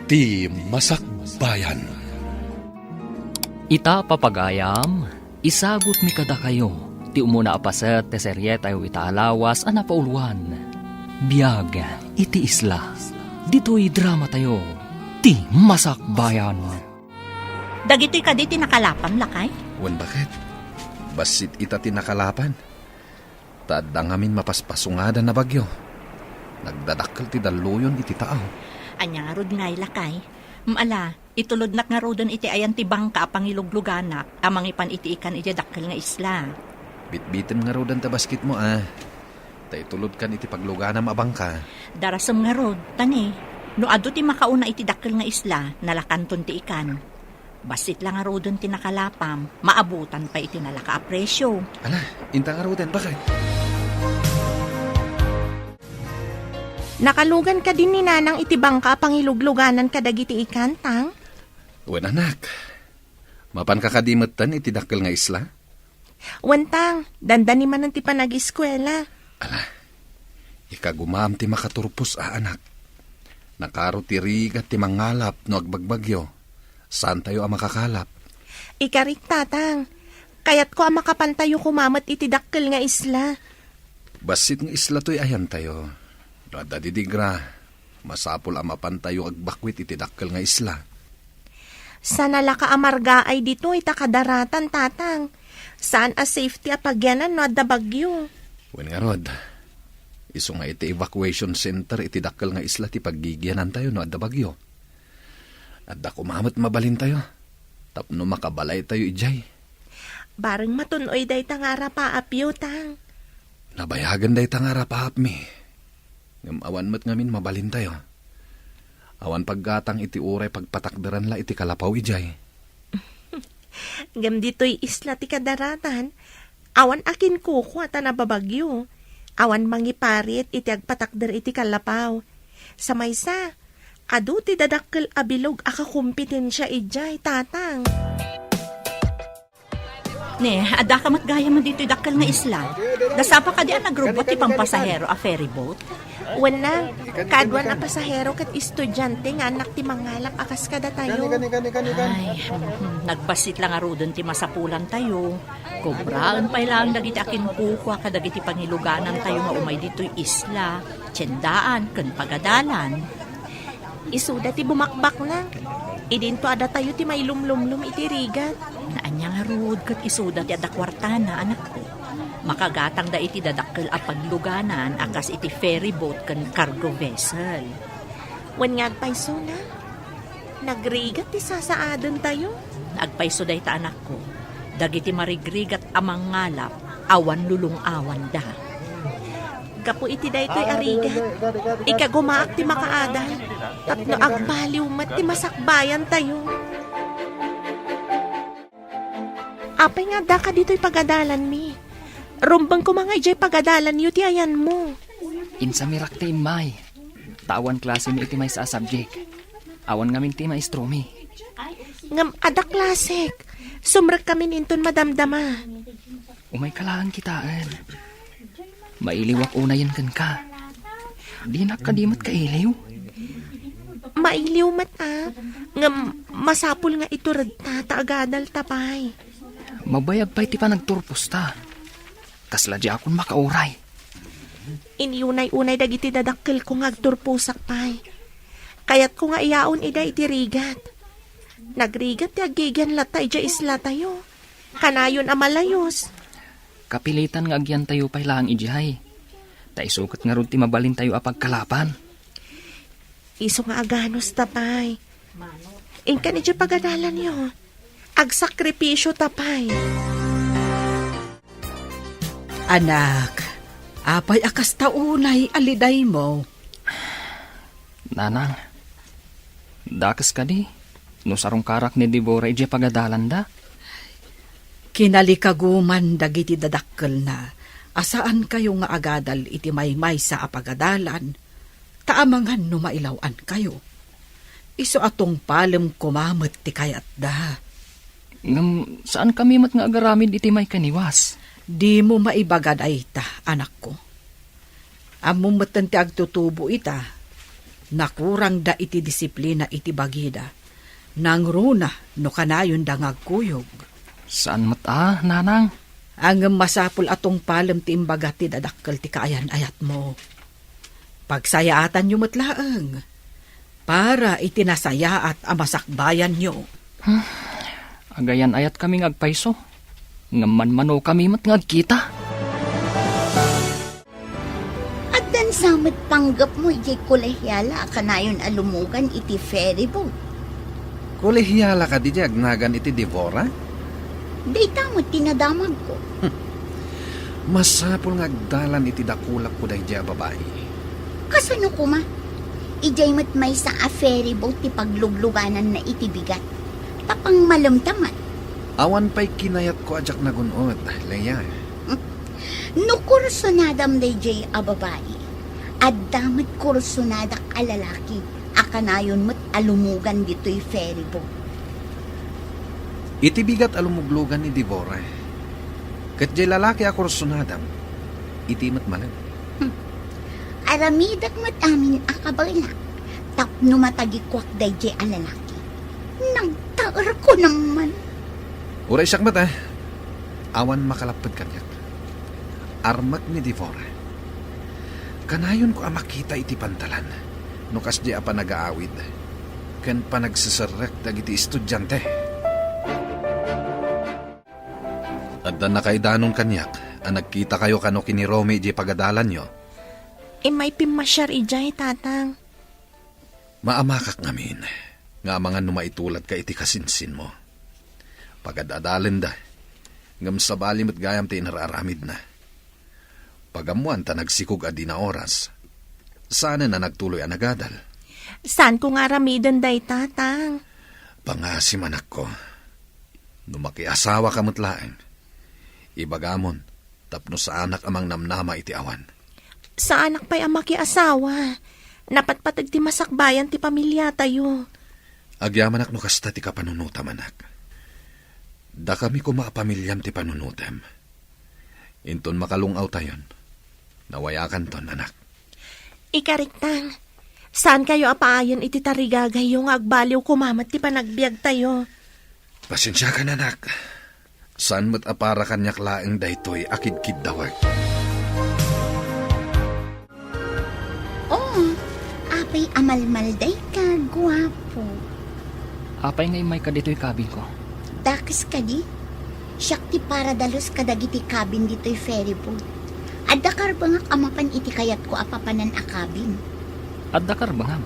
Ti Masakbayan. Ita papagayam, isagot mi kada kayo, ti umuna apaset te serye tayo itaalawas ana pauluan. Biyag, iti isla, dito'y drama tayo, ti Masakbayan. Dagito'y kaditi nakalapam lakay? Wan bakit? Basit ita tinakalapan. Tadang amin mapaspasungadan na bagyo. Nagdadakkel ti daluyon iti tao. Anya nga rod ngay lakay. Maala, itulod nak nga rodon iti ayan ti bangka pangilugluganak, amang ipan iti ikan iti dakkel nga isla. Bitbitin nga rodan ta basket mo Tay tulod kan iti paglugana mabangka. Darasam nga rod, tani. No ado ti makauna iti dakkel nga isla, nalakanton ti ikan. Basit lang nga rodon ti nakalapam, maabutan pa iti nalaka-apresyo. Ala, inta nga rodan, bakit? Nakalugan ka din ni nanang iti bangka pangilugluganan ka dagiti ikantang? Wan anak. Mapan kakadimetan iti dakkel nga isla? Wantang, dandani man ti panag-eskwela. Ala, ikagumam ti makaturpos anak. Nakaro ti rigat ti mangalap no agbagbagyo. Saan tayo ang makakalap? Ikarik tatang, kayat ko ang makapantayo kumamat iti dakkel nga isla. Basit nga isla to'y ayan tayo. Dadidigra, masapol ang mapantayo agbakwit iti dakkel nga isla. Sana laka amarga ay dito itakadaratan tatang. Saan a safety a pagyanan no adda bagyo? Wen nga rod, iso nga iti evacuation center iti dakkel nga isla ti paggigyanan tayo no adda bagyo. Adda kumamat mabalin tayo. Tapno makabalay tayo ijay. Bareng matunoy day tangara pa apyo tang. Nabayagan day tangara paap mi. Ngam awan mat ngamin mabalin tayo. Awan paggatang iti uray pagpatakdaran la iti kalapaw ijay. Gam dito'y isla ti kadaratan. Awan akin kuko at nababagyo. Awan mangiparit iti agpatakder iti kalapaw. Sa maysa, adu ti dadakkel abilog akakumpetensya ijay tatang. Ne, ada ka matgaya mo dito'y dakkel nga isla. Dasapa ka di ang nagrobot ti pampasahero a ferry boat. Wala, kadwan na pasahero kat estudyante nga anak ti mangalap akas kada tayo. Ay, nagbasit lang arudon ti masapulan tayo. Kubraan pa ilang dagiti akin kukwa kadagiti pangiluganan tayo nga umay dito'y isla, tiyendaan, ken pagadalan. Isuda ti bumakbak na. Idinto ada tayo ti may lumlumlum iti rigat. Naanyang harud kat isuda ti adakwartana anak ko. Makagatang da iti dadakkel a pagluganan akas iti ferry boat ken cargo vessel. Wan nga agpayso na. Nagrigat ti sasaadon tayo. Agpayso da ita anak ko. Dagiti marigrigat amang ngalap, awan lulong awan da. Kapo iti daytoy arigat. Ikagumaak ti makaadan. Tapno agbaliw mat ti masakbayan tayo. Apay nga da ka dito'y pagadalan mi. Rumbang ko mga ijay pagadalan yu ti ayan mo. Insa mirak ti may. Tawan klase mi iti may sa subject. Awan ngamin ti maestro mi. Ngam ada klasik. Sumrek kami ninton madamdama. Umay kalahan kitaan. Mailiwak unayan kan ka. Di nakadimat ka iliw. Mailiw mata. Ngam masapul nga ito radta taagadal tapay. Mabayag pa iti pa nagturpos ta. Kasla di akong makauray. Iniunay-unay dagiti dadakkel ko nga agturpusak pay. Kayat ko nga iyaon ida iti rigat. Nagrigat ti agigan latay ja isla tayo. Kanayon amalayos. Kapilitan nga agyan tayo pay lang ijihay. Taisukat nga ron ti mabalin tayo apagkalapan. Iso nga aganos tapay. Ingkan iti pagadalan yo. Agsakripisyo tapay. Anak, apay akas taunay aliday mo. Nanang, dakas ka di. No sarong karak ni Deborah ije pagadalan da. Kinalikaguman dagiti dadakkel na. Asaan kayo nga agadal iti maymay sa apagadalan. Taamangan no mailawan kayo. Iso atong palem kumamet ti kayat da. Ngam, saan kami mat nga agaramid iti may kaniwas? Di mo maibagad ay ita, anak ko. Among matan ti agtutubo ita. Nakurang da iti disiplina iti bagida. Nang runa no kanayon da ngagkuyog. Saan mata, nanang? Ang masapul atong palem ti imbaga ti dadakkel ti kaayan ayat mo. Pagsayaatan nyo matlaeng. Para itinasayaat amasakbayan nyo. Agayan ayat kami ngagpaiso. Ngaman-mano kami mat ngagkita. At dan samot panggap mo iti kolehyala kanayon alumugan iti ferry boat. Kolehiyala ka di agnagan iti Devora? Dayta mo tinadamag ko. Masapul nga agdalan iti dakulak ko dahi babae. Kasano kuma? Ijay mat may sa a ferry boat ti paglugluganan na iti bigat. Tapang malamtamat. Awan pa'y kinayat ko ajak nagunod, Leia. No kursunadam dayjay a babae. At damat kursunadak a lalaki. Akanayon mat alumugan dito'y ferry boat. Iti bigat alumuglugan ni Devora. Kat jay lalaki ako sunadam, iti mat malam. Aramidak mat amin akabala. Tapno matagikwak dayjay a lalaki. Nang taar ko naman. Uray siyak mata, awan makalapad kanyak. Armak ni Devora. Kanayon ko makita iti pantalan. Nukas di apa nag-aawid. Kan pa nagsasarak dagiti estudyante. At na nakaidanon kanyak, nagkita kayo kano kini Romy di pagadalan nyo. May pimasyar ijay, tatang. Maamakak ngamin, nga mga numaitulat ka iti kasinsin mo. Pagadadalin da, ngam sabali mo't gayam ti inararamid na. Pagamuan ta nagsikog adi na oras, sana na nagtuloy ang nagadal. Saan ko nga ramidon day, tatang? Pangasim anak ko, numakiasawa ka mutlaeng. Ibagamon, tapno sa anak amang namnama iti awan. Sa anak pa'y ang makiasawa. Napatpatag ti masakbayan ti pamilya tayo. Agyaman ak no kasta ti kapanunutam anak. Da kami kumapamilyam ti panunutam. Inton makalungaw tayon. Nawayakan ton anak. Ikariktang, saan kayo apaayon iti tarigagay yung agbaliw kumamat ti panagbiag tayo? Pasensya ka na anak. Saan mo't apara kanyak laeng daytoy akid-kid dawag. Oh, apay amalmalday ka, guwapo. Apay ngay may kadito'y kabin ko. Dakas ka di? Siyak ti para dalos kadagiti cabin dito'y ferry boat. Adakar ba nga kamapan iti kayat ko apapanan a cabin? At dakar bangam.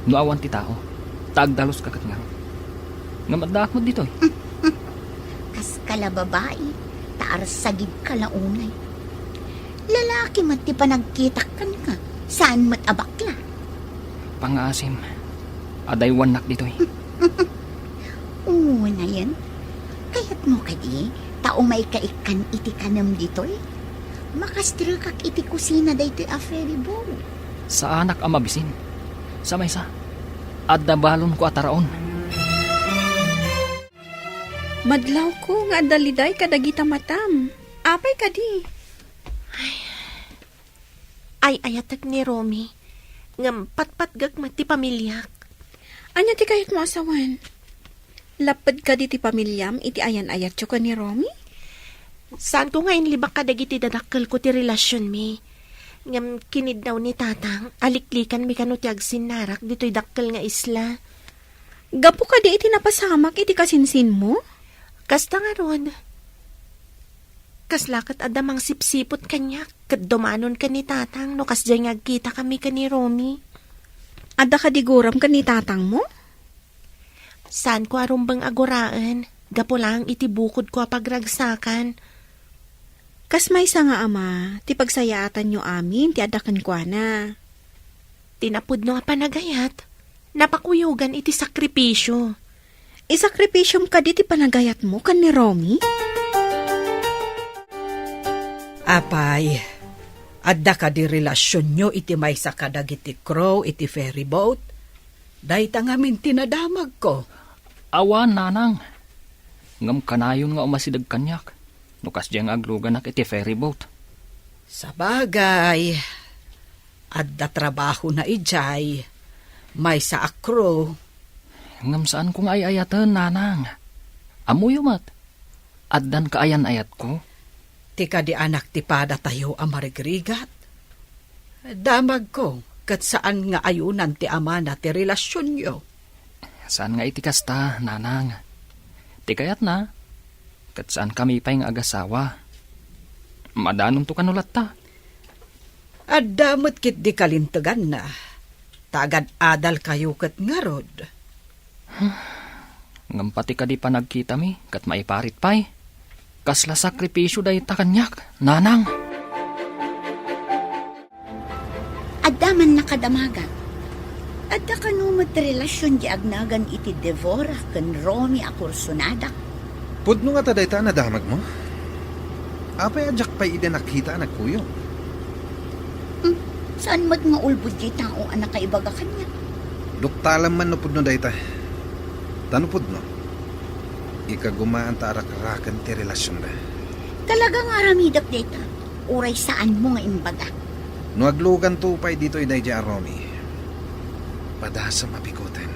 Nuawan ti tao. Taagdalos kakat nga. Ngamaddaak mo dito'y. Kas kala babae, taar sagid kalaunay. Lalaki mat ti panagkitak kan ka, saan mat abakla? Pangasim. Aday wanak dito'y. Oo na yan. Kayat mo kadi, tao may kaikan iti kanam dito'y. Makastrukak iti kusina dayto'y a ferry boat. Sa anak ang mabisin. Sa may sa. At dabalon ko ataraon. Madlaw ko nga daliday kadagita matam. Apay kadi. Ay ayatag ni Romy. Ngam patpatgag mat ti pamilyak. Anya ti kayat mo asawan? Lapad ka di ti pamilyam iti ayan-ayat yo ka ni Romy? Saan ko ngayon libak kadagiti dadakkel ko ti relasyon mi? Ngam kinid daw ni tatang, aliklikan mi kano ti agsinarak dito'y dakkel nga isla. Gapo ka di iti napasamak iti kasinsin mo? Kasta nga ron. Kaslakat adamang sipsipot kanyak, kat dumanon ka ni tatang, no kasjay ngagkita kami ka ni Romy. Adda ka diguram ka ni tatang mo? Saan ko arumbang aguraan, gapo lang iti bukod ko pagragsakan. Kas may sa nga ama, ti pagsayaatan nyo amin, ti adakan kwa na. Tinapod no nga panagayat, napakuyugan iti sakripisyo. Isakripisyom ka di ti panagayat mo kan ni Romy? Apay, adda ka di relasyon nyo iti may sa kadag iti crow iti ferry boat. Dahita ngamin tinadamag ko. Awan, nanang. Ngam kanayon nga umasidag kanyak. Nukas diyang agluganak iti ferry boat. Sa bagay, adda trabaho na ijay. May sa akro. Ngam saan kong ayayatan, nanang? Amuyo mat. Addan kaayan ayat ko. Tika di anak ti pada tayo amarigrigat. Damag ko, kat saan nga ayunan ti ama na ti relasyon yo. Saan nga iti kasta, nanang? Ti kayat na. Kat saan kami pa yung agasawa. Madanom to kanulat ta. Adamot kit di kalintagan na. Tagad adal kayo kat ngarod. Ngam pati ka di pa nagkita mi, kat maiparit pa'y. Kasla sakripisyo day takanyak, nanang. Adaman nakadamagan. Adda kanumot relasyon di agnagan iti Devora ken Romy a kursunada. Pudno nga taday ta na damag mo. Apay adyak pa'y ide nakita nagkuyo. Saan mat nga ulbud di tao anak kaibaga kanya? Duktalam man no pudno day ta. Tano pudno? Ikagumaan ta arak-arakan ti relasyon da. Talagang aramidak data. Uray saan mo nga imbaga. No aglugan to pa'y dito iday di Romy. Padasa mapikutin.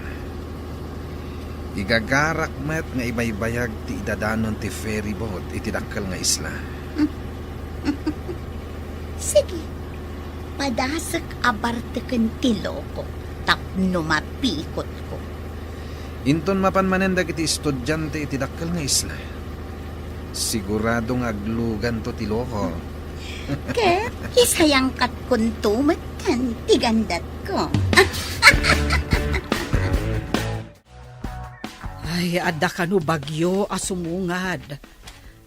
Igagarak met nga ibaybayag ti idadanon ti ferry boat iti dakkel nga isla. Sige. Padasak abarteken tiloko. Tapno mapikot ko. Inton mapanmanendag iti estudyante iti dakkel nga isla. Siguradong aglugan to ti loko. Ket isayang kat kuntumat kan tigandat ko. Ay, adda ka no bagyo asumungad.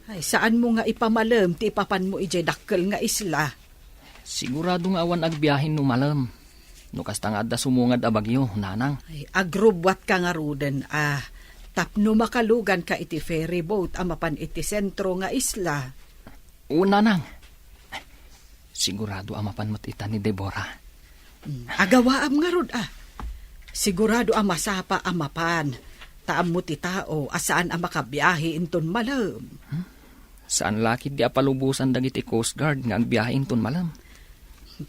Ay, saan mo nga ipamalam ti ipapan mo ije dakkel nga isla? Sigurado nga awan agbiyahin no malam. No kasta nga adda sumungad a bagyo, nanang. Ay, agrubwat ka nga ruden, tapno makalugan ka iti ferry boat amapan iti sentro nga isla. O, nanang. Sigurado amapan mo't ita ni Deborah. Agawaam nga rod, Sigurado masapa amapan. Taam mo ti tao, asaan makabiyahe inton malam. Saan lakid di apalubusan dagiti Coast Guard nga agbiyahe inton malam?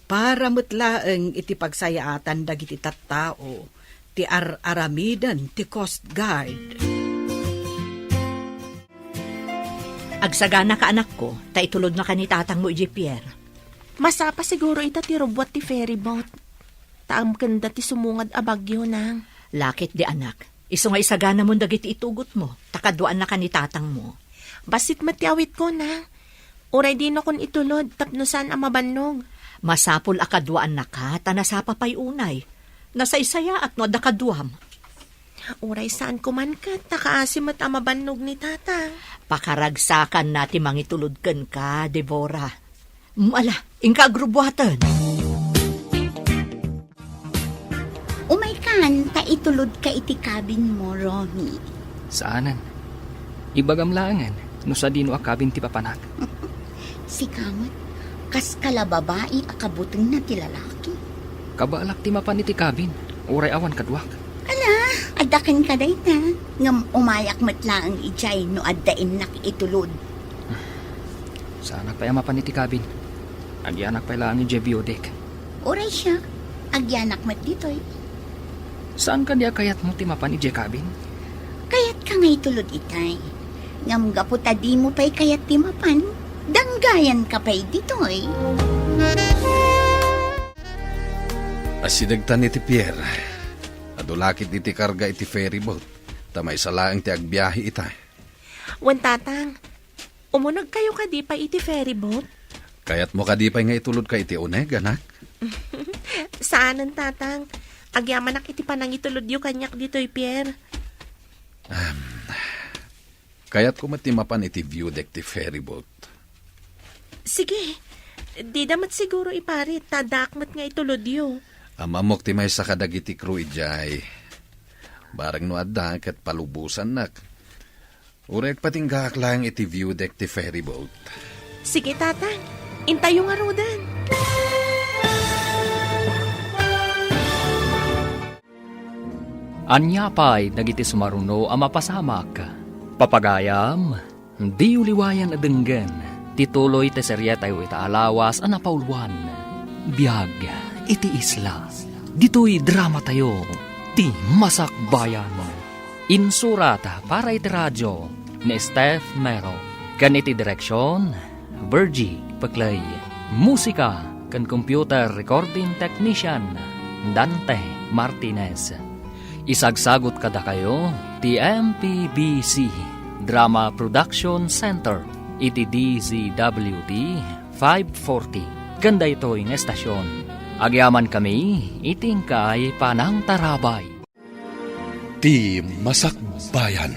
Para mutlaeng iti pagsayaatan dagiti tattao, ti aramidan ti Coast Guard. Agsagana ka anak ko, ta itulod na kanitatang mo iji Pierre. Masapa siguro ita ti robot ti ferry boat. Taam kanda ti sumungad a bagyo nang. Lakit di anak, iso nga isagana mo dagiti itugot mo, takadwaan na kanitatang mo. Basit matiawit ko na. Uray din akong itulod, tapno saan ang mabannog. Masapol akadwaan na ka, tanasapa pa'y unay. Nasa isaya at no dakadwam. Uray saan kuman ka, takaasim at ang mabannog ni tata. Pakaragsakan nati mangitulod ka, Deborah. Ala, ingka agrubwatan. Umay kan, taitulod ka iti cabin mo, Romy. Saanan? Ibagamlangan, no sa dino akabin ti papanak. Si Kamot, kas kalababae akabuteng na ti lalaki. Kabaalak ti mapan iti kabin, uray awan kadwak. Adakan ka day ta. Ngam umayak matlaang ijay no addain nak itulod. Saanak pa mapan iti kabin. Agyanak pa lang ni Jebiodek. Oray siya, agyanak mat ditoy. Saan ka diya kayat mo ti mapan iti kabin? Kayat ka nga itulod itay. Ngam gaputadi mo pa'y kayat timapan. Danggayan ka pa'y ditoy. Asidagtan iti Pierre. Adulakit iti karga iti ferry boat. Tamay salaang ti agbiyahe ita. Wan tatang, umunag kayo ka di pa iti ferry boat? Kayat mo kadipay nga itulod ka iti uneg, anak. Saanan tatang? Agyaman ak iti panang itulod yu kanyak dito'y Pierre. Kayat ko matimapan iti view deck ti ferry boat. Sige, di damat siguro iparit, tadakmat nga itulod yu. Amamok ti may sa kadagiti crew ijay. Barang no adda ket palubusan nak. Urek patinggak lang iti view deck ti ferry boat. Sige tatang, intayo nga rodan. Anyapay dagiti sumaruno a mapasamak. Papagayam, di uliwayan adenggen. Tituloy te serye tayo ita alawas a napauluan. Biag iti isla. Dito'y drama tayo, ti Masakbayan. Insurata para iti radyo ni Steph Mero. Kan iti direksyon, Virgie Paclay. Musika kan computer recording technician, Dante Martinez. Isagsagot kada kayo, ti MPBC Drama Production Center, iti DZWD 540. Ganda ito yung estasyon. Agyaman kami, iting kay Panang Tarabay. Ti Masakbayan.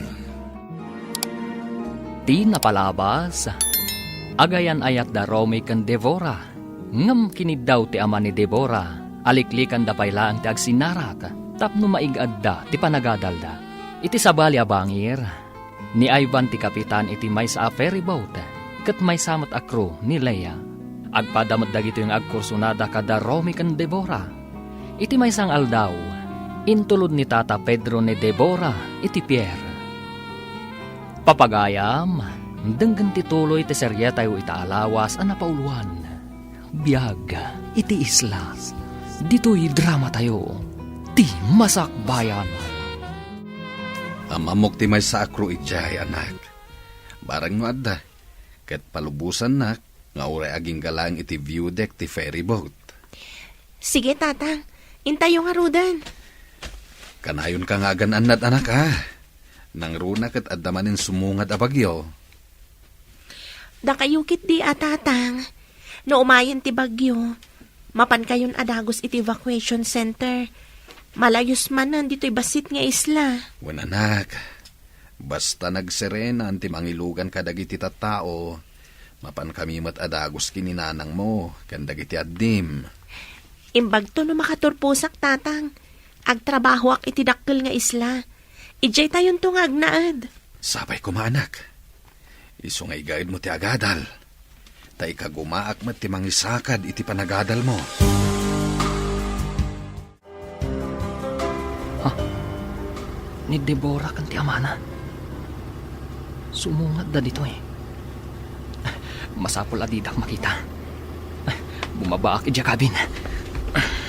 Ti napalabas, agayan ayat da Romy kan Devora. Ngam kinid daw ti ama ni Devora, aliklikan da payla ang ti agsinarak, tapno maigad da ti panagadal da. Iti sabali abangir, ni Ivan ti kapitan iti may sa ferry boat, kat may samat a crew ni Leia. Agpadamot dagito yung agkursunada kada Romy kan Devora. Iti may sang aldaw, intulod ni Tata Pedro ni Devora iti Pierre. Papagayam, denggan tituloy ti serye tayo itaalawas ang napauluan. Biyag, iti isla. Dito'y drama tayo, ti Masakbayan. Amamok ti may sa akro ijay, anak. Barang no adda, ket palubusan nak, nga uray aging galang iti view deck ti ferry boat. Sige, tatang. Intayo nga rudan. Kanayon ka nga anak ha. Nang runa ket addamanin sumungad a bagyo. Da kayukit di tatang. No umayon ti bagyo. Mapan kayon adagos iti evacuation center. Malayos man dito'y basit nga isla. Wen anak, basta nagserena anti mangilugan kadagiti tattao. Mapan kami mat adagos kininanang mo, kandagiti addim. Imbag to no makaturpusak, tatang. Agtrabaho ak iti dakkel nga isla. Ijay tayon tungag naad. Sabay ko maanak. Isungay gaid mo ti agadal. Ta ikagumaak mat ti mangisakad iti panagadal mo. Ni Deborah kan ti amana. Sumungad da dito eh. Masapol adidak makita. Bumaba ak ija kabin.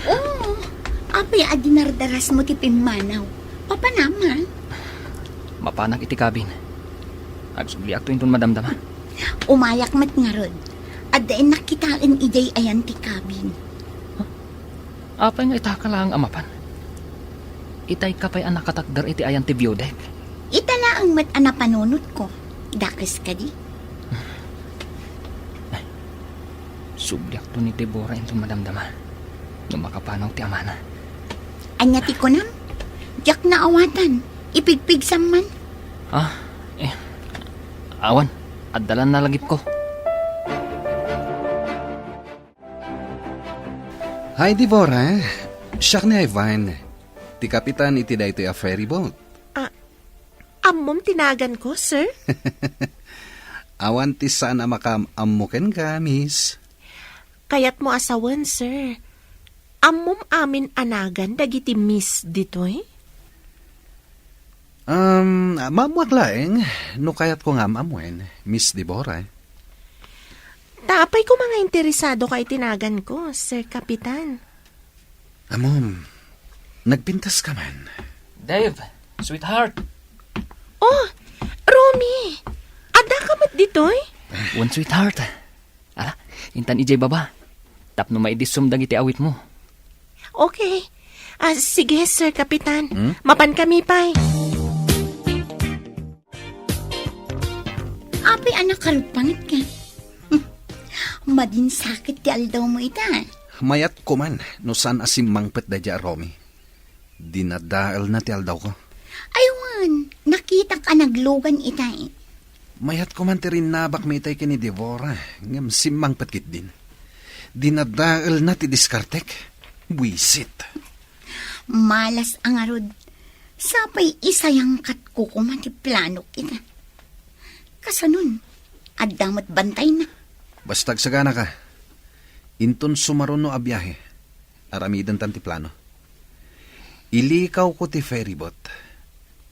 Oo, apay adinardaras mo ti pimanaw. Papa naman. Mapanak iti kabin. Agsugli ak to intun madamdama. Umayak mat nga rod. At dain nakitaan ijay ayan ti kabin. Apay nga itaka lang amapan. Itay kapay anak katakdar iti ayan ti biodek. Itala ang mat anapanunot ko. Dakes ka di. Subliak to ni Deborah intun madamdama. Nung makapanaw ti amana. Anya ti ko nam. Diyak na awatan. Ipigpigsam man. Awan, addalan na lagip ko. Hi, Devora. Siya ni Ivan. Ti kapitan iti da ito a ferry boat. Ammom tinagan ko, sir. Awan ti saan a makaamuken ka, miss. Kayat mo asawan, sir. Ammom amin anagan dagiti miss ditoy. Mamuak laeng, no kayat ko nga mamuen, Miss Deborah. Tapay ko mga interesado kay tinagan ko, Sir Kapitan. Amom, nagpintas ka man. Dave, sweetheart. Oh, Romy! Ada ka mat ditoy? One sweetheart. Ala, intan ijay baba. Tapno maidisum dagiti awit mo. Okay. Sige, Sir Kapitan. Mapan kami pa'y. Apay anak karupangit ka. Madin sakit ti aldaw mo ita. Mayat ko man, no saan asimangpet da dya, Romy. Dinadaal na ti aldaw ko. Aywan, nakita ka naglugan ita eh. Mayat ko man ti rinabak mitay kini Devora. Ngam simangpet kit din. Dinadaal na ti diskartek. Buisit. Malas ang arod. Sapay isayang kat kukuman ti plano kita. Kasanun, adamot bantay na. Bastag sagana ka. Inton sumaron no abiyahe. Aramidan tan ti plano. Ilikaw ko ti ferryboat.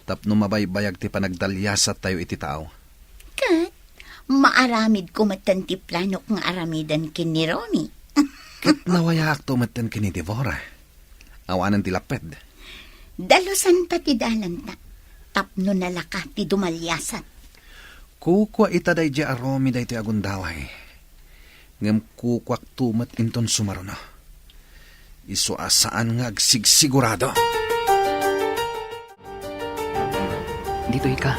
Tapno mabaybayag ti panagdalyasat tayo iti tao. Kat, maaramid ko matan ti plano kong aramidan kin ni Romy. Ket nawayak to matan kini Devora. Awanan ti laped. Dalosan ta ti dalan ta. Tapno nalaka ti dumalyasat. Kukwa itaday di aromi day ti agundaway. Ngam kukwak tumat inton sumaruno. Iso asaan nga agsigsigurado. Dito ika,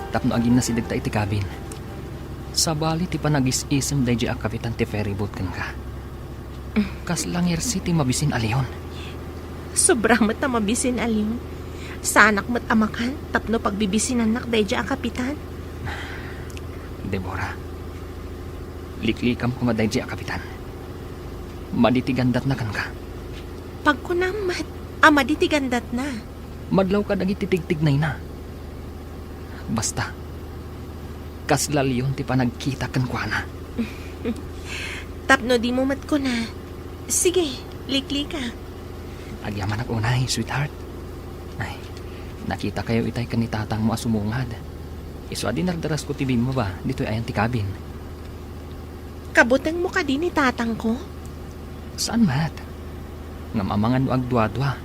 tapno agin na si dagta iti kabin. Sa bali ti panagis-isem day di kapitan ti ferryboat kan ka. Kaslang City mabisin aliyon. Sobrang mat na mabisin aliyon. Sa anak mat amakan, tapno pagbibisin anak dahil ang kapitan. Deborah, liklikam ko nga day di kapitan. Maditigandat na kan ka. Pagkunamat, ama ditigandat na. Madlaw ka dagi titigtignay na. Basta, kaslaliyon ti panagkita kan kwa na. Tapno di mo mat ko na. Sige, likli ka. Agyaman ako unay, sweetheart. Ay, nakita kayo itay kanitatang mo asumungad. Iso adi nardaras ko tibin mo ba, dito'y ayan ti kabin. Kabutang mo ka din ni tatang ko. Saan mat? Ngam amangan mo agdwa-dwa.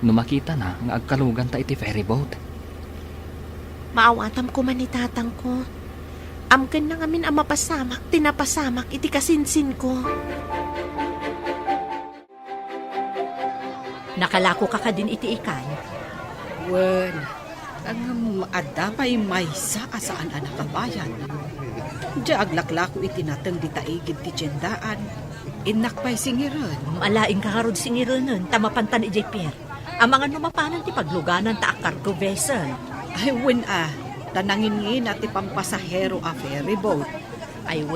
Numakita na nga agkalugan ta iti ferryboat. Maawatam ko man ni tatang ko. Amken na ngamin ang mapasamak, tinapasamak, iti kasinsin ko. Nakalako ka ka din iti ikan. Wen, ang adapay may sa asaan anak kabayan. Diya aglaklako itinatang di taigid ti tiyendaan. Inakpay singiran. Malaing kakarod singirunan, tamapantan ijay Pierre. Ang mga numapanan ti pagluganan ta cargo vessel. Ay, wen tanangin at ti pampasahero a ferryboat. Ay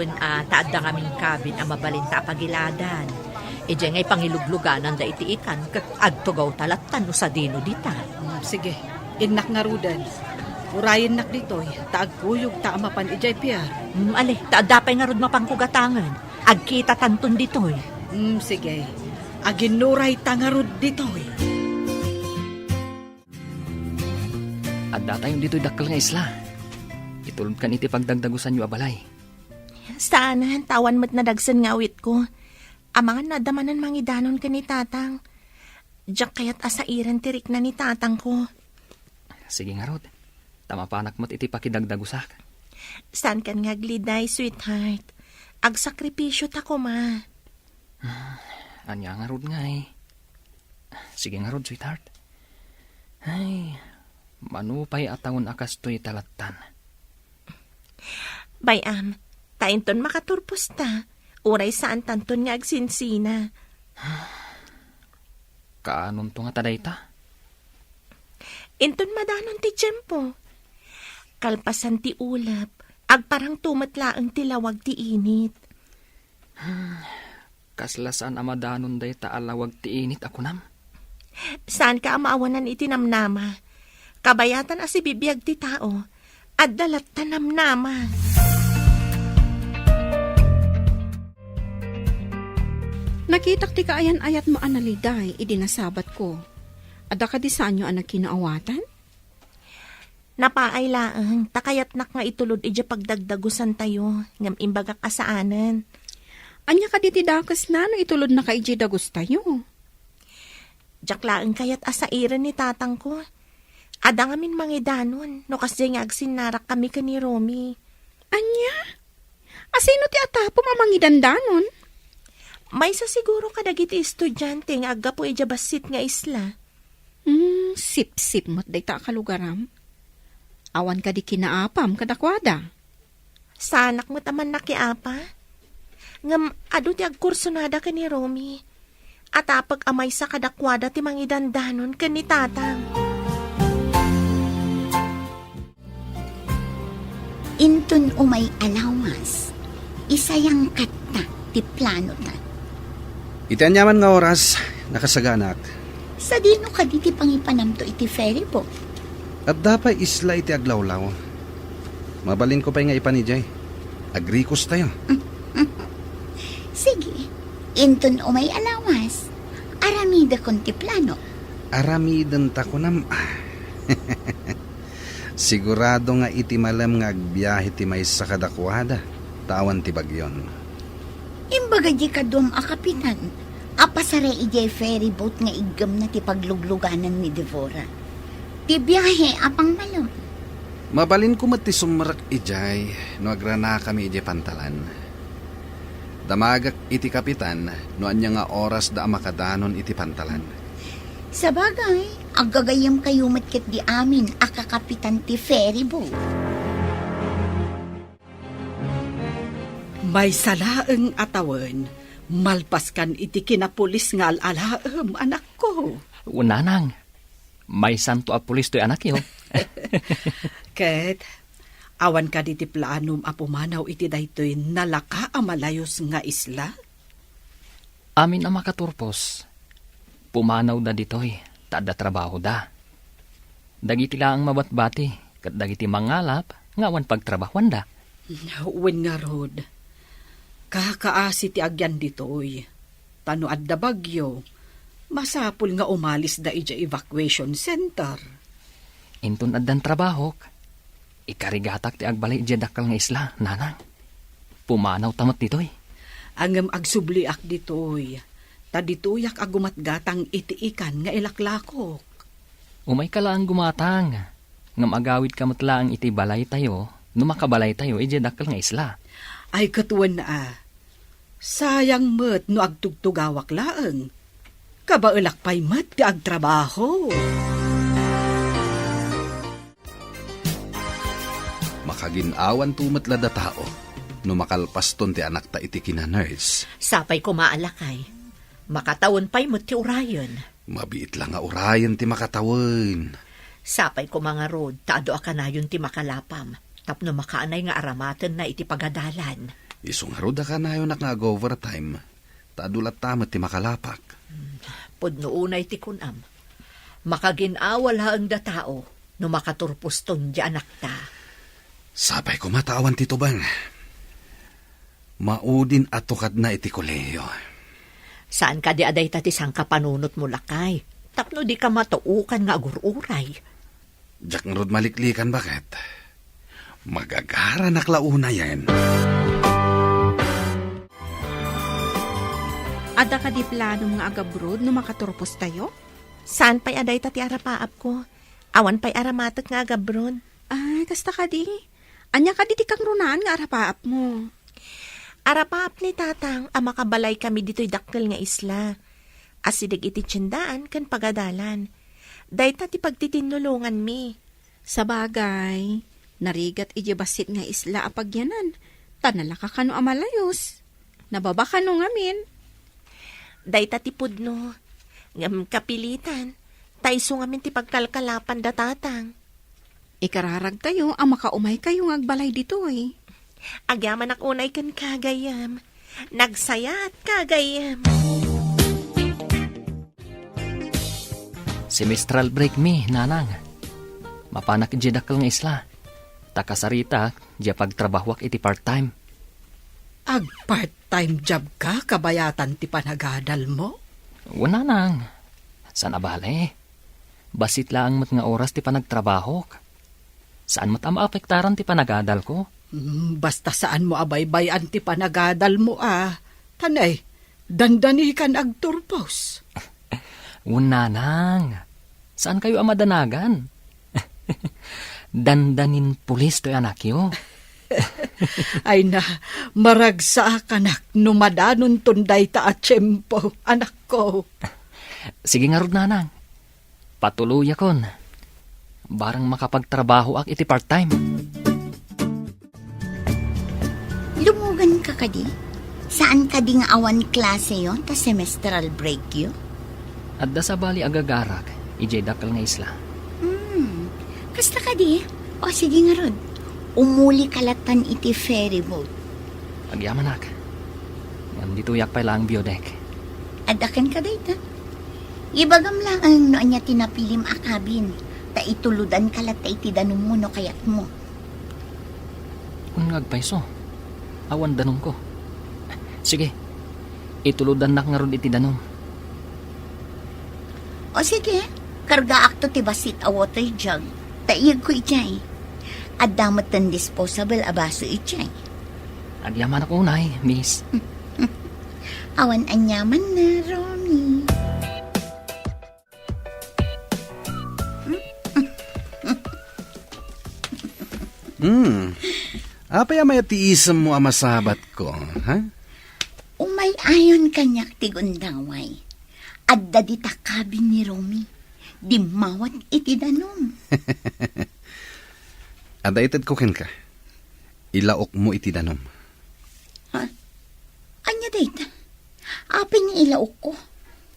taad da kaming kabin ang mabalinta pagiladan. Ijay ngay pangilugluganan da iti ikan kat agtugaw talatan no sa dino dita. Sige, inak nga rudan. Urayin nak ditoy, taagkuyog taamapan ijay Pierre. Ale, taad dapay nga rod mapangkugatangan. Agkita tanton ditoy. Sige, aginuray tangarod ditoy. At datayong dito'y dakkel nga isla. Itulod kan iti pagdagdagusan yu abalay. Saan, tawan mo't nadagsan nga awit ko. Amangan nadamanan mangidanon ka ni tatang. Diyak kaya't asairan tirik na ni tatang ko. Sige nga rod. Tamapanak mo't iti pakidagdagusak. Saan kan nga gliday, sweetheart? Agsakripisyo ta ko, ma. Anya nga rod nga eh. Sige nga rod, sweetheart. Ay, manupay atawon akas to'y talatan. Bayam, tainton makaturpos ta. Uray saan tanton nga agsinsina. Kaanon to nga taday ta? Inton madanon ti tiyempo. Kalpasan ti ulap, agparang tumatlaang tilawag ti init. Kaslasan amadanon day ta alawag ti init ako nam. Saan ka amaawanan itinamnama? Kabayatan asi bibiyag ti tao, at dalat tanamnama. Nakitak ti kaayan ayat mo analiday, idinasabat ko. Ada ka di saan nyo anak kinaawatan? Napaay laang, takayat nak nga itulod ija pagdagdagusan tayo, ngam imbaga kasaanan. Anya ka di dakas na no itulod na ka iji dagos tayo. Diyak laang kayat asairan ni tatang ko. Ada ngamin mangidanon, no kasi nga agsinarak kami ka ni Romy. Anya? Asino ti atapo mamangidandanon? May sa siguro kadagiti estudyante nga agapo ija basit nga isla. Sip-sip mo't day ta kalugaram. Awan ka di kinaapam kadakwada. Sa anak mo taman nakiapa. Ngam adu ti agkursonada ka ni Romy. At apag amay sa kadakwada ti mangidandanon ka ni tatang. Intun umay alawas. Isayang kata ti plano ta. Itanyaman nga oras, nakasaganak. Sa dino ka di ti pangipanamto iti ferryboat. At dapat isla iti aglawlaw. Mabalin ko pa nga ipanijay. Agrikos tayo. Sige, intun umay alawas. Aramida kon ti plano. Aramidan ta ko nam. Sigurado nga iti malam nga agbiyahe ti may sa kadakwada. Tawan ti bagyon. Imbaga di ka dum a kapitan. Apasara ijay ferry boat nga igam na ti paglugluganan ni Devora. Ti biyahe apang malam. Mabalin ko ti sumrak ijay, no agrana kami ijay pantalan. Damagak iti kapitan, no anya nga oras da makadanon iti pantalan. Sa bagay, agagayam kayo matket di amin akakapitan ti ferry boat. May salaeng atawan, malpaskan iti kinapulis nga alalaem, anak ko. Unanang, may santo a pulis to'y anak yo. Ket, awan ka diti planom a pumanaw iti daytoy nalaka a malayos nga isla? Amin ang makaturpos. Pumanaw da ditoy, taada trabaho da. Dagiti lang mabatbati, kat dagiti mangalap, ngawan pagtrabahuan da. Wen nga rod, kakaasi ti agyan ditoy. Tano adda bagyo, masapul nga umalis da ija evacuation center. Intun addan trabaho, ikarigatak ti agbalay ija dakal nga isla, nanang. Pumanaw tamat ditoy. Angem agsubliak ditoy, ta ditoyak agumatgatang itiikan nga ilaklakok. Umay ka lang gumatang. Ngam agawid ka matlaang iti balay tayo, no makabalay tayo, ija dakal nga isla. Ay katuan na sayang met no agtugtugawak laeng. Kabaelak pay met ti agtrabaho. Makaginawan tumat lada tao, no makalpaston ti anak ta iti kina-nurse. Sapay ko maalakay. Makatawon pa'y mo ti urayon. Mabiit lang nga urayan ti makatawin. Sapay ko mga rod, taado akanayon ti makalapam. Tapno makaanay nga aramaten na iti pagadalan. Isong haruda ka na yun overtime. Tadulat tamat ti makalapak. Pudno unay ti kunam. Makaginawal haang da tao, no makaturpuston di anak ta. Sapay ko matawan ti tubang. Maudin atukad na iti koleyo. Saan ka di aday tati sang kapanunot mo lakay? Tapno di ka matuukan nga agururay. Jack rod maliklikan bakit? Magagara naklauna yan. Ada ka di plano mga agabrod no makaturpos tayo? Saan pa'y aday tati arapaap ko? Awan pa'y aramatak nga agabron. Ay, kasta ka di. Anya ka di kang runaan nga arapaap mo. Arapaap ni tatang ang makabalay kami dito'y dakkel nga isla. Asidig iti tiyendaan kan pagadalan. Dahil ti pagtitinulungan mi. Sa bagay, narigat ijibasit nga isla apagyanan. Tanala ka kano amalayos. Nababa ka no ngamin. Dahil ti pudno. Ngam kapilitan. Taiso ngamin ti pagkalkalapan da tatang. Ikararag tayo ang makaumay kayong agbalay dito eh. Agyaman ak unay kan kagayam. Nagsaya at kagayam. Semestral break mi, nanang. Mapanak ija dakal nga isla. Takasarita, ija pagtrabahwak iti part-time. Ag part-time job ka, kabayatan ti panagadal mo? Wala nang. Saan abale? Basit lang mat nga oras ti panagtrabaho. Saan mat maapektaran ti panagadal ko? Basta saan mo abaybayan ti panagadal mo Tanay, dandani kan agturpos. Wala nang. Saan kayo amadanagan? Dandanin pulis to'y anak yo. Ay na, maragsa kanak numadanon tunday ta at tiyempo, anak ko. Sige nga rod, nanang. Patuloy akon. Barang makapagtrabaho ak iti part-time. Lumugan ka kadi? Saan ka di nga awan klase yon ta semestral break yo? Adda sa bali agagarak, ijay dakal nga isla. Kasta ka di? O sige nga rod. Umuli kalatan iti ferry boat. Agyaman ak. Nandito yak pa lang biodek. Adakan ka dayta. Ibagam lang ang noon niya tinapilim akabin. Ta ituludan kalat ta iti danong mo no kayat mo. Kung nagpaiso, awan danong ko. Sige, ituludan nak nga ron iti danong. O sige, karga akto ti basit a water jug. Taiyag ko ijay. At damat ng disposable abaso ijay. Agyaman ako unay, miss. Awan anyaman na, Romy. Apay amay tiisam mo ang masabat ko, ha? Umay ayon kanyak tigundaway. Adda di takabin ni Romy. Di mawat iti danom. Ada ited ko ken ka. Ilaok mo iti danom. Anya dayta? Apin ni ilaok ko.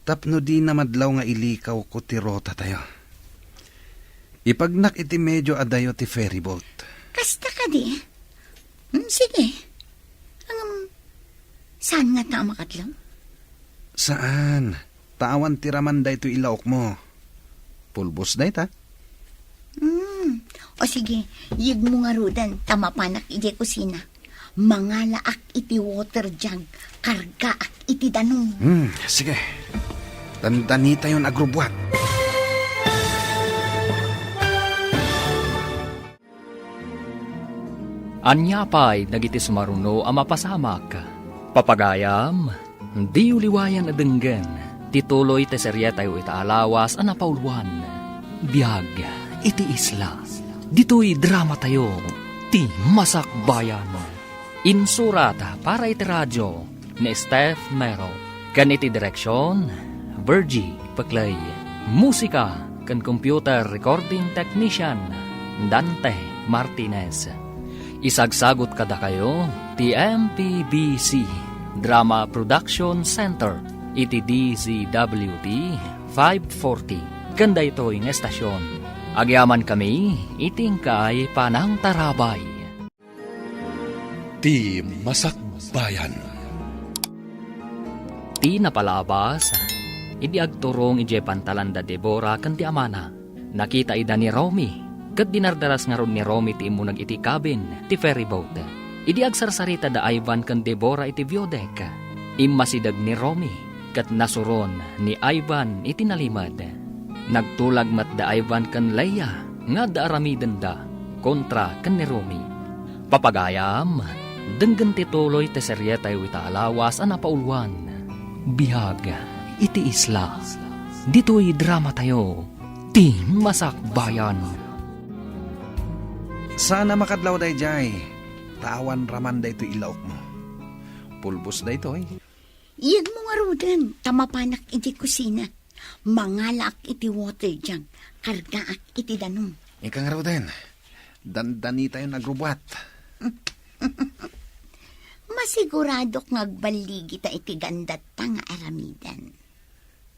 Tapno di na madlaw nga ilikaw ko ti rota tayo. Ipagnak iti medyo adayo ti ferry boat. Kasta ka di. Sige. Saan nga ta makadlaw? Saan? Tawan ti raman da ito ilaok mo. Pulbos da ita. O sige, yig mo nga rudan, tamapanak iti kusina. Mangala ak iti water jug, karga ak iti danong. Sige. Tandani tayo agrubwat. Anyapay dagiti sumaruno a mapasamak. Papagayam, di uliwayan adenggen. Tituloy te serye tayo itaalawas a napauluan. Biyag, iti isla. Dito'y drama tayo, ti masakbayan. Insurata para iti radyo ni Steph Mero. Kan iti direksyon, Virgie Paclay. Musika kan computer recording technician, Dante Martinez. Isagsagot kada kayo, ti MPBC Drama Production Center, iti DZWT 540. Ganda ito yung estasyon. Agyaman kami, iting kay Panang Tarabay. Ti Masakbayan. Ti napalabas, idi agturong ije pantalanda Deborah kan ti amana. Nakita ida ni Romy, kat dinardaras nga ron ni Romy ti imunag iti cabin, ti ferry boat. Idi agsarsarita da Ivan kan Deborah iti biodek. Immasidag ni Romy, kat nasuron ni Ivan iti nalimad. Nagtulag mat da Ivan kan Leia, nga da aramiden da, kontra kan ni Romy. Papagayam, denggan tituloy te serye tayo itaalawas a napauluan. Bihag, iti isla. Dito'y drama tayo, ti masakbayan. Sana makadlaw day jay. Tawan raman da ito ilaok mo. Pulbos da ito eh. Yig mo nga rudan, tamapanak iti kusina. Mangala ak iti water jug, karga ak iti danong. Ika nga raw din. Dandani tayo nagrubwat. Masiguradok ngagbaligi ta iti gandat ta nga aramidan.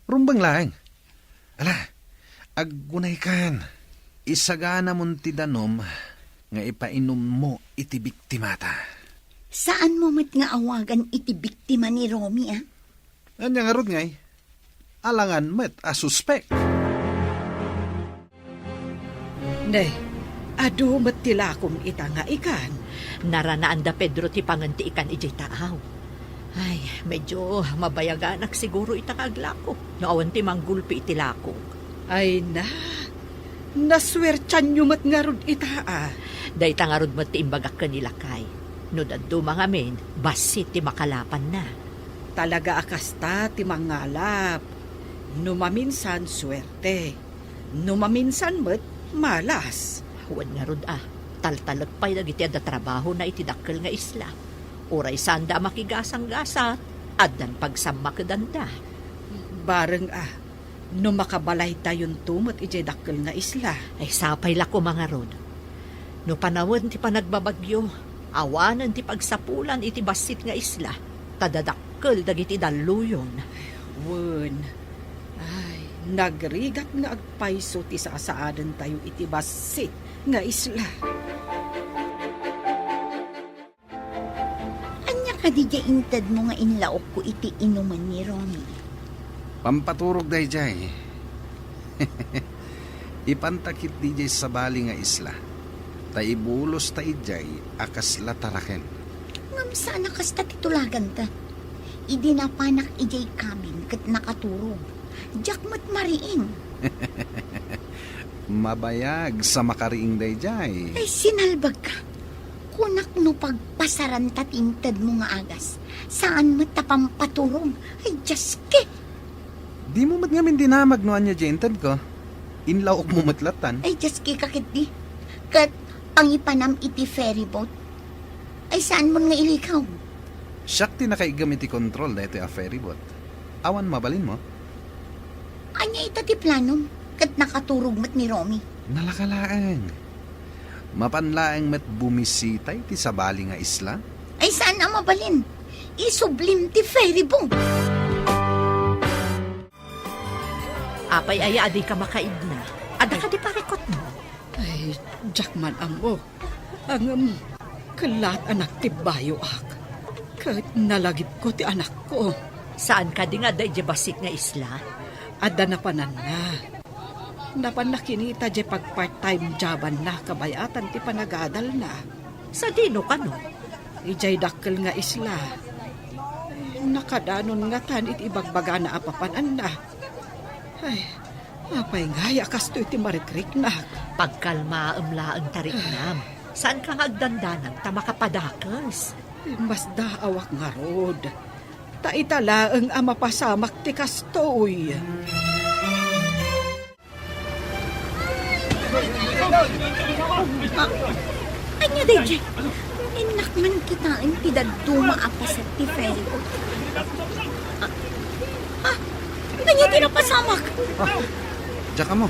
Rumbang lang. Ala, aggunay kan. Isagana mong ti danom nga ipainom mo iti biktimata. Saan mo mat nga awagan iti biktima ni Romy, ah? Anya nga rod ngay. Alangan met a suspect. Nay, adu matilakom ita nga ikan. Naranaan da Pedro ti panganti ikan ijay taaw. Ay, medyo mabayaganak siguro itakagla ko. Naawan ti manggulpi iti lako. Ay na, naswertyan nyo mat nga rod ita ah. Day tangarod mo ti imbagak kanila kay. No daddo mga men, basit ti makalapan na. Talaga akasta ti mangalap. Numaminsan swerte. Numaminsan mat malas. Huwag nga rod taltalagpay na iti da trabaho na iti dakkel nga isla. Uray sanda makigasang-gasa, addan pagsamakadanda. Bareng no makabalay tayon tumot iti dakkel nga isla. Ay sapay lako mga rod. No panawon ti panagbabagyo, awanan ti pagsapulan iti basit nga isla, tadadakkel dagiti daluyon. Wen, ay, nagrigat nga agpayso ti sasaadan tayo iti basit nga isla. Anya ka di intad mo nga inlaok ko iti inuman ni Romy. Pampaturog day jay. Ipantakit di jay sa bali nga isla. Taibulos ta ijay akas lataraken. Ngam sana kasta titulagan ta. Idi na panak ijay kabin kat nakaturog. Diyak mat mariing. Mabayag sa makariing day jay. Ay sinalbag ka. Kunak no pagpasaran tatintad mo nga agas. Saan matapampaturong? Ay, Jaske. Di mo mat ngamin dinamag no anya jentad ko. Inlaw mo matlatan. Ay, Jaske kakit di. Kat pangipanam iti ferry boat. Ay, saan mo nga ilikaw? Siyak ti nakaigamit ti control na ito a ferryboat. Awan mabalin mo. Anya ita ti planom. Kat nakaturog mat ni Romy. Nalakalaang. Mapanlaang mat bumisitay ti sabali nga isla. Ay, saan ang mabalin? Isublim ti ferry boat. Apay aya adi ka makaid na. Ada ka di parikot mo. Ay, Jackman amo. Ang kalat anak ti bayo ak. Kahit nalagip ko ti anak ko. Saan ka di nga da basit nga isla? Ada na panan na. Napan nakinita di pag part-time joban na kabayatan ti panagadal na. Sa dino ka no? Ijay dakkel nga isla. Nakadanon nga tan iti ibagbaga na apapanan na. Ay, apay nga yakas to iti marikrik na. Pagkalma amlaan tarik nam. Saan ka nga agdandanan ta makapadakas? Mas daawak nga rod. Taitalaang ama pasamak ti kastoy. Anya, DJ. Inak man kita ang tidaduma apasat ti ferry boat. Anya tinapasamak. Diyan ka mo.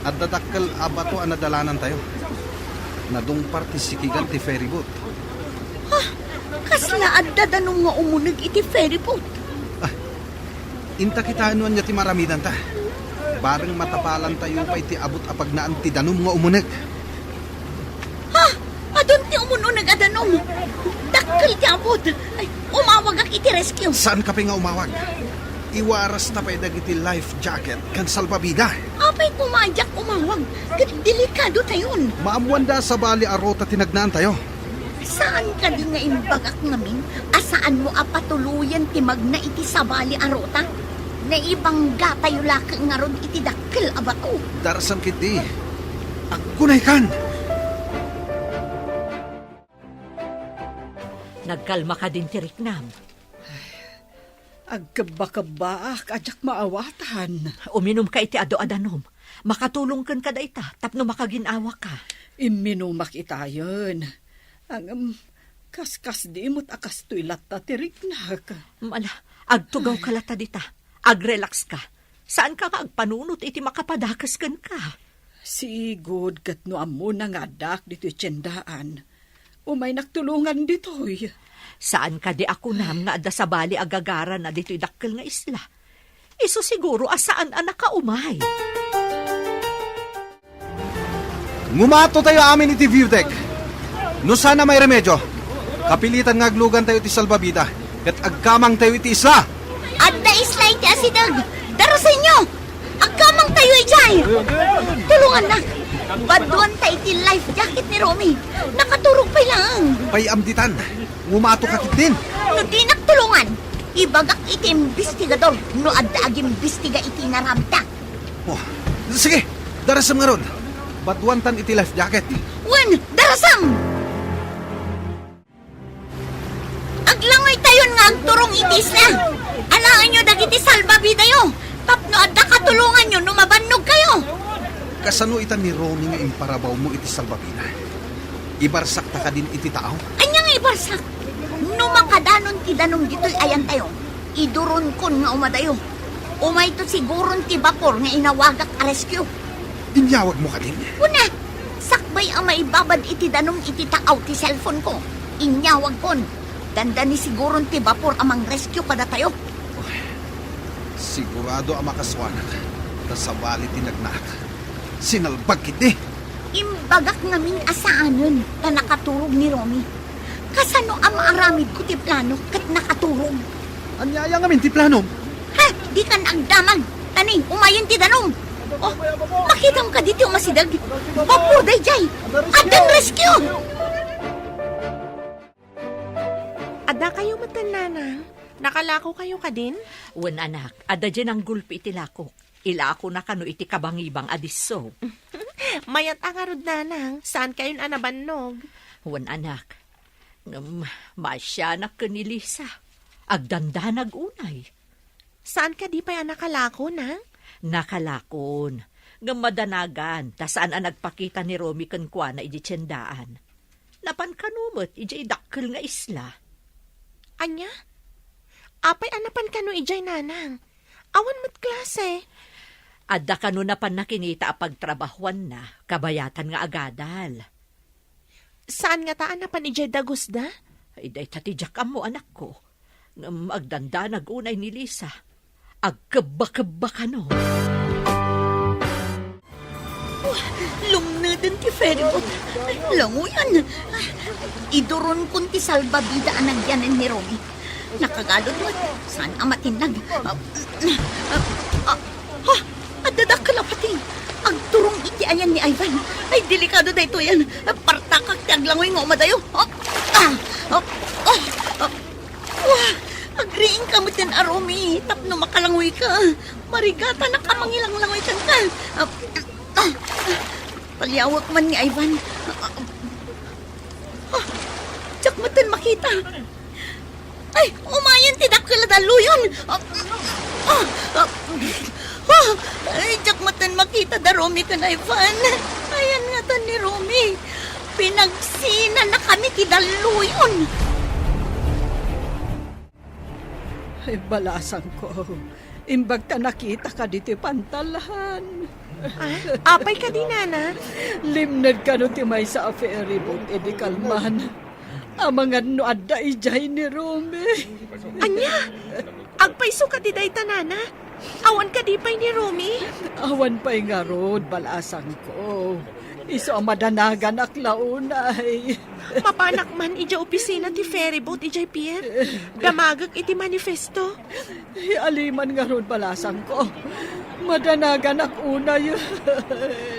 At dadakkel abato ang nadalanan tayo. Nadung partisikigan ti ferryboat. Kasla at dadanong nga umunog iti ferry boat. Inta kita anuan niya ti maramidan ta. Bareng matapalan tayo pa iti abot apag naan ti danom nga umuneg. Adon ti umunog adanom. Dakkel ti abot. Ay, umawag ak iti rescue. Saan ka pa nga umawag? Iwaras na pa iti life jacket kan salbabida. Apay pumadyak umawag. Kat delikado tayon. Maamuanda sa bali arota tinagnaan tayo. Saan ka di nga imbagak ngamin? Asaan mo apatuluyan ti magna iti sabali arota? Naibangga tayo laki nga ron iti dakkel abato. Darasan kiti. Agkunay kan. Nagkalma ka din tirik nam. Agkabakabaak ajak maawatan. Uminom ka iti ado-adanom. Makatulong kan ka da ita, tapno makaginawa ka. Iminumak itayon. Ang kaskas di mo't akas to'y lata tiriknak. Mala, agtugaw ka lata dita. Agrelax ka. Saan ka agpanunot iti makapadakas kan ka? Sigod kat no amo na nga dak dito'y tiyendaan. Umay nagtulungan dito'y. Saan ka di ako nam nga adda sa bali agagara na dito'y dakkel nga isla? Iso siguro asaan anak ka umay. Ngumato tayo amin iti view deck. No sana may remedyo. Kapilitan nga aglugan tayo iti salbabida. Kat agkamang tayo iti isla. At na isla iti asidag. Darasan nyo! Agkamang tayo ijay! Tulungan na! Baduan tayo iti life jacket ni Romy. Nakaturog pa lang. Payamditan. Ngumato ka din. No di nagtulungan. Ibagak iti imbestigador. No adda ag imbestiga iti naramta. Oh, sige, darasam nga ron. Baduantan iti life jacket. Wen, darasam! Aglangoy tayon nga agturong iti isla. Alaan nyo dagiti salbabida yo. Tapno adda katulungan nyo no mabannog kayo. Kasano itan ni Romy nga imparabaw mo iti salbabida? Ibarsak ta ka din iti tao? Anya nga ibarsak. No makadanon ti danong dito'y ayan tayo. Iduron kon nga umadayo. Umay to siguron ti bapor nga inawagak a rescue. Inyawag mo ka din. Una, sakbay ang maibabad iti danong iti taaw ti cellphone ko. Inyawag kon. Danda ni siguron ti bapor amang rescue kada tayo. Sigurado ang makaswanak. Tasabali tinagnak. Sinalbag kiti. Imbagak ngamin asaanon na nakaturog ni Romy. Kasano ang maaramid ko ti plano kat nakaturog. Anyaya nga min ti plano. Ha, di kan agdamag. Tani, umayon ti danong. Oh, makita mo ka dito masidag. Bapur day jay. Adan rescue. Ada kayo matanana? Nakalako kayo ka din? Wen anak, ada dyan ang gulpi iti lakok. Ilako na kano iti kabangibang adiso. Mayat ang arod nanang. Saan kayo anabannog? Wan anak, masya na ka ni Lisa. Agdanda nagunay. Saan ka di pa yan nakalako, nang? Nakalakon. Nga madanagan, ta saan ang nagpakita ni Romy kankwa na iji tiyendaan. Napan kanumot, iji dakkel nga isla. Anya? Apay anapan ka no ijay nanang. Awan mo't klase. Adda kanu napan nakinita a pagtrabahuan na, kabayatan nga agadal. Saan nga taan napan ijay dagusda? Ay day tatijak mo anak ko. Agdanda nagunay ni Lisa. Agkaba-kaba ka no. Lumnadan ti feribot. Languyan. Iduron kun ti salbabida ang nagyanan ni Romy. Nakagalod mo. Saan ang matinag? Adadak ka pati. Ang turong iti ayan ni Ivan. Ay, delikado da ito yan. Partakak ti aglangoy nga umadayo. Agriing ka mo din, Romy. Tapno makalangoy ka. Marigata na ka mangilang-langoy ka. Palyawak man ni Ivan. Tsak matan makita. Ay, umayan tidak kaladalo yun. Ay, tsak matan makita da Romy ka na Ivan. Ayan nga ta ni Romy. Pinagsina na kami kidalo yun. Ay, balasan ko. Imbag ta nakita ka dito pantalahan. Apay ka di, nana? Limnad ka no ti may sa ferry boat, edi kalman. Amangan no adda ijay ni Romy. Anya? Agpaiso ka di day tanana? Awan ka di pa'y ni Romy? Awan pa'y nga rod, balasan ko. Iso ang madanagan aklaunay. Mapanak man ija opisina ti ferryboat ijay pier. Damagag iti manifesto. Aliman nga rod, balasan ko. Madanagan akunay.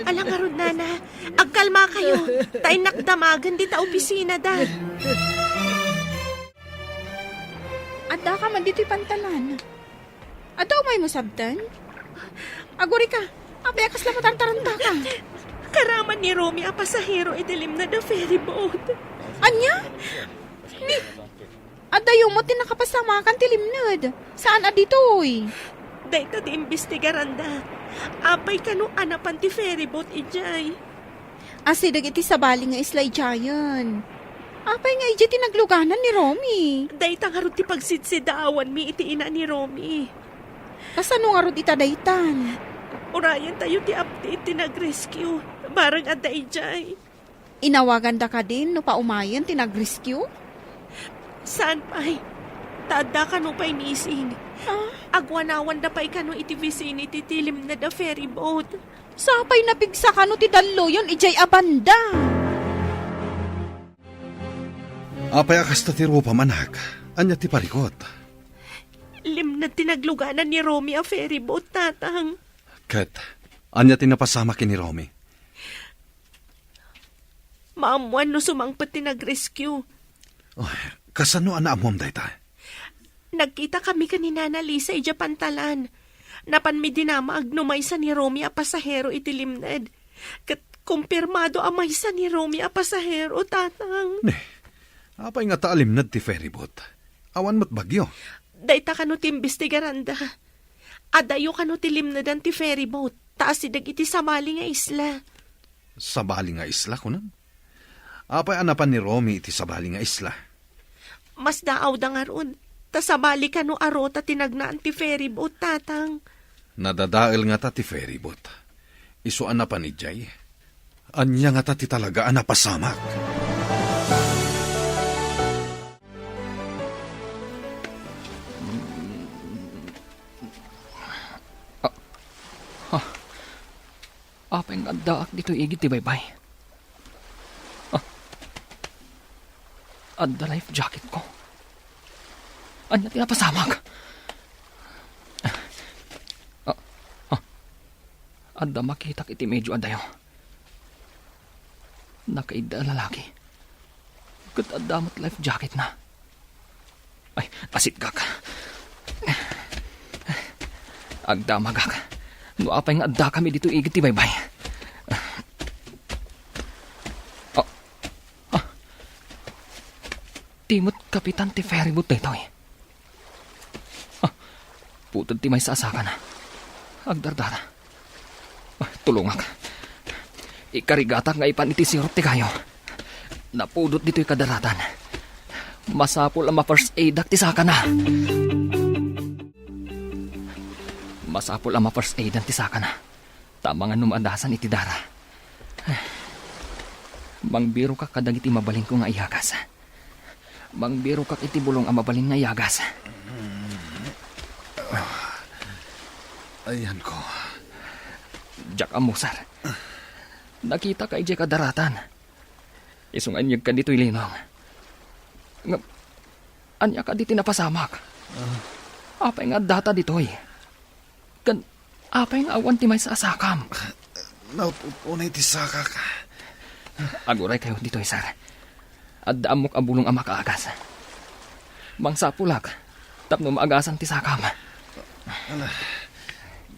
Alang nga rod, nana. Agkalma kayo. Tay nakdamagan di ta opisina da. Adda ka man dito'y pantalan. Adda may masabtan? Aguri ka, apayakas lang matartaranta ka. Karaman ni Romy a pasahero idilim na the ferryboat. Anya? Ni, adda yung mo tinakapasamakan tilimnod. Saan adito'y? Dahito di imbestigaran da. Apay kanu anapan ti ferryboat ijay. Asidag iti sabali nga islay jayan. Apay nga iti tinagluganan ni Romy. Dahita nga ron ti pagsidsidaawan mi iti ina ni Romy. Kasano nga ron itadaytan? Urayan tayo ti update ti nag-rescue. Barang adda ijay. Inawagan da ka din no paumayan tinag-rescue? Saan pa'y? Tada ka no pa'y missing. Agwanawan da pa'y kano iti vicinity tilim na the ferryboat. Sapay napigsa ka no ti dallo yun ijay abanda. Apay akasta ti rupa manak. Anya ti parikot. Lim na tinagluganan ni Romy a ferryboat, tatang. Kat, anya ti napasama ki ni Romy. Maamuan no sumangpat tinag-rescue. Oh, kasano ana amom dayta? Nagkita kami kanina na Lisa ija pantalan. Napan mi dinama agnumay sa ni Romy a pasahero iti limned. Kat kumpirmado amay sa ni Romy a pasahero, tatang. Ne, apay nga taalim na ti ferryboat. Awan mo't bagyo. Dayta kano ti imbestigaran da. Adayo kano ti limnedan ti ferryboat. Taas sidag iti samali nga isla. Sabali nga isla kunan. Apay anapan ni Romy iti sabali nga isla. Mas daaw da nga ron. Ta sabali kano arota tinagnaan ti ferryboat, tatang. Nadadael nga ta ti ferryboat. Isu anapan ni Jay. Anya nga ta ti talaga anapasamak. Apay nga daak dito igit ti baybay. Adda life jacket ko. Anya tinapasamag. Adda makitak iti medyo adayo. Nakaida lalaki. Kat adda mat life jacket na. Ay, asit gak. Agda magak. No apay nga adda kami dito igit ti baybay. Timot kapitan ti ferryboat dito eh. Putod ti may sa asakan. Agdardara. Tulungak. Ikarigatak nga ipan iti sirop ti kayo. Napudot dito'y kadaratan. Masapol ang ma-first aid ti saka na. Masapol ang ma-first aid ti saka na. Tama nga numandasan iti dara. Mangbiro ka kadag iti mabaling ko nga iyagas. Mangbiro ka iti bulong ang mabaling nga iyagas. Ayan ko. Jack amusar. Nakita ka ije kadaratan. Isunganyag ka dito'y linong. Anya ka diti napasamak. Apay nga data dito'y. Apay nga awan ti may sa asakam. Naupunay ti saka ka. Aguray kayo dito'y sar. At daamok ang bulong ang makaagas. Mangsapulak. Tapno maagasan ti sakam.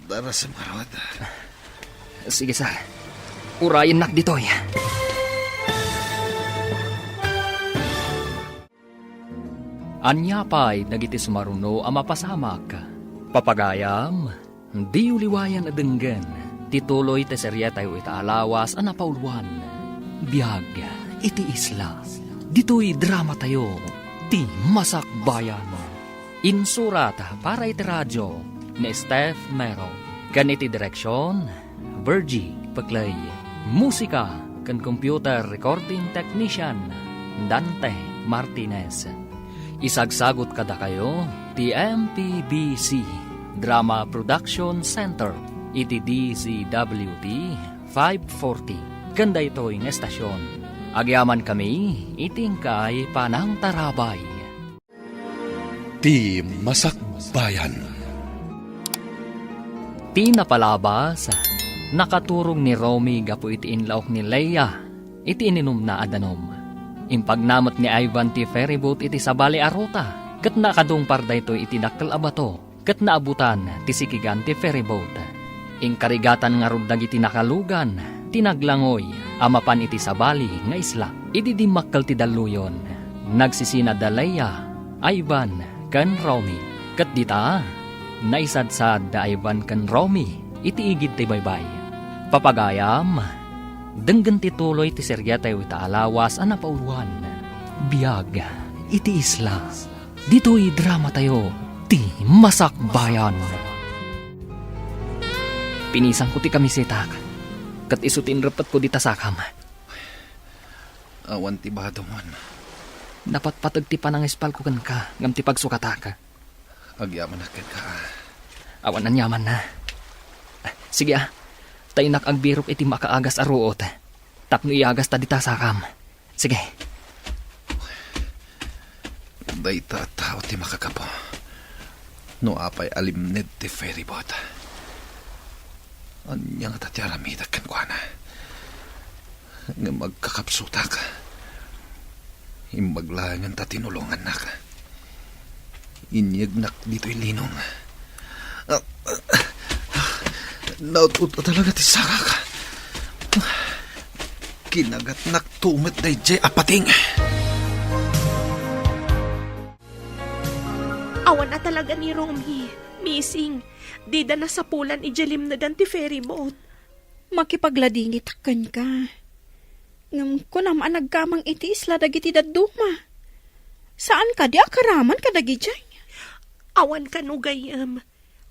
Dara sa marod. Sige sar. Urayin nak dito'y. Anya pa'y nagiti sumaruno ang mapasamak. Papagayam, di uliwayan adenggen. Tituloy te serya tayo itaalawas ang napauluan. Biyag, iti isla. Dito'y drama tayo, ti masakbayan. Insurat para iti radyo ni Steph Mero. Ganiti direksyon, Virgie Paglay. Musika kan computer recording technician, Dante Martinez. Isagsagot kada kayo, ti MPBC Drama Production Center, iti DZWT 540. Ganda ito'y ng estasyon. Agyaman kami, iting kay Panang Tarabay. Ti Masakbayan. Ti napalabas, nakaturong ni Romy gapo iti inlaok ni Leia, iti ininom na adanom. Impagnamot ni Ivan ti ferryboat iti sabali arota, kat nakadungpar da ito iti dakkel abato, kat naabutan ti sikigan ti ferryboat. Ingkarigatan nga rod dagiti nakalugan, tinaglangoy, amapan iti sabali nga isla. Ididimakkel ti daluyon, nagsisina da Leia, Ivan, kan Romy. Kat dita, naisadsad da Ivan kan Romy, iti igid ti baybay. Papagayam, denggan ti tuloy ti serya tayo itaalawas ang napauluan. Biyag, iti isla. Dito'y drama tayo, ti masakbayan. Pinisang ko ti kamisetak, kat isutin rapat ko di tasakam. Awan ti badomon. Napatpatag ti panang espal ko kan ka, ngam ti pagsukataka. Agyaman na ka. Awan ang yaman na. Sige tayo nakagbirok iti makaagas aruot. Tapno iagas ta di tasakam. Sige. Dayta tao ti makakapo. No apay alimned ti ferryboat. Anyang tatyaramida kan kwa na. Nga magkakapsutak. Imbaglangan ta tinulungan na ka. Inyagnak dito'y linong. Naututo talaga ti saka ka. Kinagat-nak tumet day jay apating. Awan na talaga ni Romy. Missing. Dida na sa pulan ijalim na ganti ferryboat. Makipagladingit kan ka. Ngam ko naman nagkamang iti isla dagiti daduma. Saan ka di akaraman ka dagi dyan? Awan ka no gayam.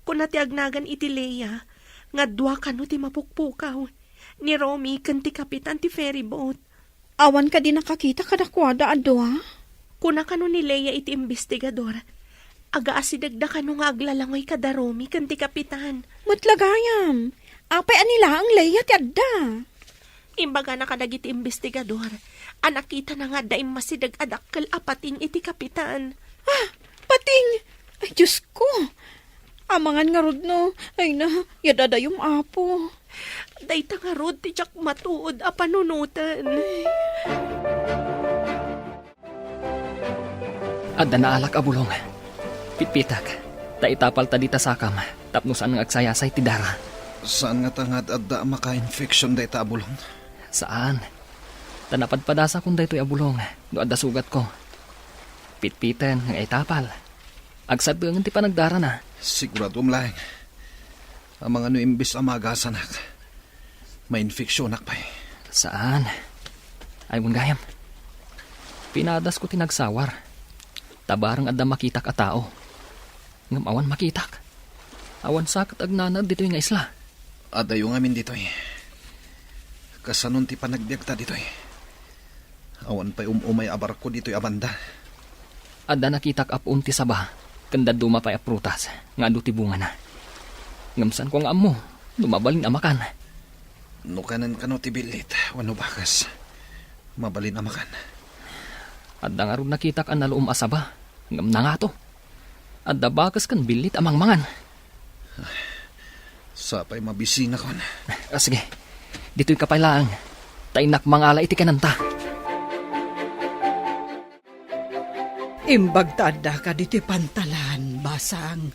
Kung natiagnagan iti Leia, nga dua ka no ti mapukpukaw. Ni Romy kan ti kapitan ti ferryboat. Awan ka di nakakita kadakwada adwa? Kuna ka no ni Leia iti investigador. Aga asidagda ka no nga aglalangoy kada Romy kan ti kapitan. Matlagayam. Apay anila ang Leia ti adda. Imbaga na kadagiti investigador. Anakita na nga daim masidag adakkel apating iti kapitan. Pating! Ay, Diyos ko! Amangan nga rod no. Ay na, yadadayong apo. Dayta nga rod ti jak matuod a panunutan. Adda na alak abulong. Pitpitak. Taitapal ta dita sakam. Tapnusan ng agsayasay ti dara. Saan nga tangad adda maka-infection dayta abulong? Saan? Tanapadpadasa kung daytoy abulong. No adda sugat ko. Pitpitan ng etapal. Agsadungan ti panagdara na. Sigurado lang. Ang mga no imbis amagasanak. May infeksyonak pa eh. Saan? Ay mong gayam. Pinadas ko tinagsawar. Tabarang adda makitak a tao. Ngam awan makitak. Awan sakat agnanag dito nga isla. Adayo ngamin dito eh. Kasanon ti panagbiagta dito eh. Awan pa'y umay abar ko dito abanda. Adda nakitak apun ti saba. Kanda dumapay a prutas. Nga adu ti bunga na. Ngamsan ko nga amo. Dumabalin amakan. Nukanan ka no ti bilit. Wano bakas. Mabalin amakan. Adda nga rin nakitak an naluum asaba. Ngam na nga to. Adda bakas kan bilit amang mangan. Sapay mabisina kon. Sige. Dito'y kapailaang. Tainak mangala iti kananta. Imbagtada ka diti pantalan, basang.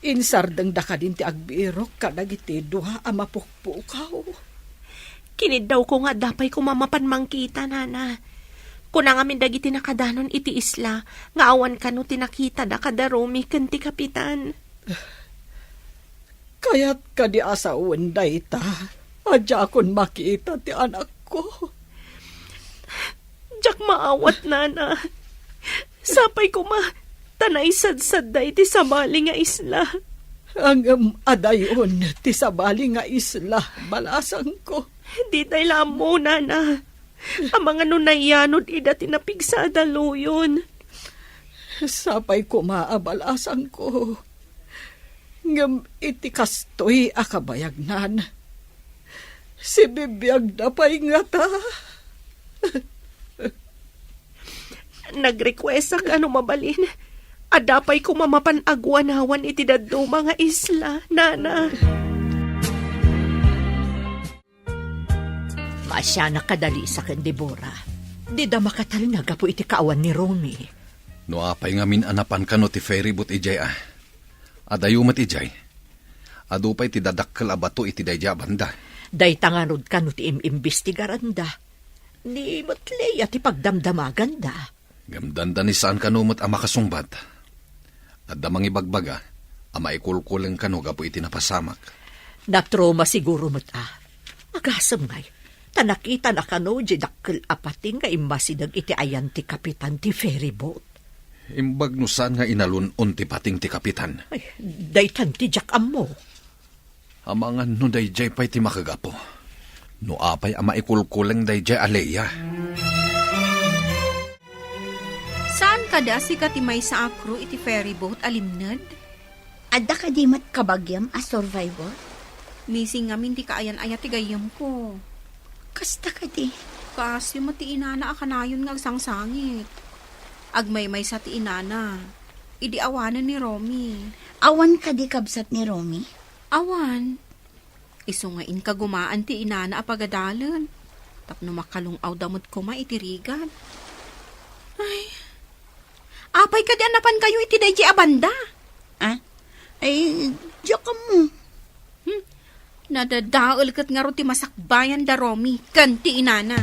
Insardeng da ka din ti agbirok kadag iti duha amapukpukaw. Kinid daw ko nga dapay ko mamapan mangkita, nana. Kuna nga min dagiti nakadanon iti isla, nga awan ka no tinakita da kadaromi ken ti kapitan. Kaya't ka di asawan dayta. Adya akon makita ti anak ko. Diyak maawat, nana. Sapay ko tanay sad-sad da iti sabali nga isla. Ang adayon ti sabali nga isla, balasang ko. Di tayo lamo, nana. Ang mga nunayanod ida tinapigsada luyon. Sapay ko maabalasang ko. Ngam iti kastoy akabayagnan. Si bibiyag na pa'y nga ta. Nag-request ka ano mabalin. Adapay ko mamapanagwanawan iti daddo mga isla, nana. Masya na kadali sa ken Deborah. Di da makatalinaga po iti kaawan ni Romy. No apay nga min anapan ka no ti ferry boat ijay ah. Adayumat ijay. Adupay ti dadakkel abato iti dayja banda. Day tanganod ka no ti imimbestigaranda. Ni Matleya ti pagdamdamaganda. Gamdanda ni saan kanumot ang makasungbat. At damang ibagbaga, ama ikulkulang kano gapo iti napasamak. Natroma siguro mo't Agasam ngay. Tanakita na kano dakkel apating nga imbasidag iti ayan ti kapitan ti ferry boat. Imbag no saan nga inalun ti pating ti kapitan. Ay, daytan ti jak ammo. Amangan no dayjay pa'y ti makagapo. No apay ama ikulkulang dayjay aleya. Saan kada si katimay sa akro iti ferry boat alimnad? Adda ka di mat kabagyam a survivor? Missing ngamin ti kaayan-ayat ti gayam ko. Kasta ka di. Kasi mati inana akanayon nga agsangsangit. Agmay-may sa ti inana. Idi awanan ni Romy. Awan ka di kabsat ni Romy? Awan. Isungain ka gumaan ti inana apagadalan. Tapno makalungaw damot ko maitirigan. Ay, apay ka di anapan kayo iti dayji abanda. Ay, diyak ka mo. Nadadaol kat nga ro ti masakbayan da Romy. Kanti inana.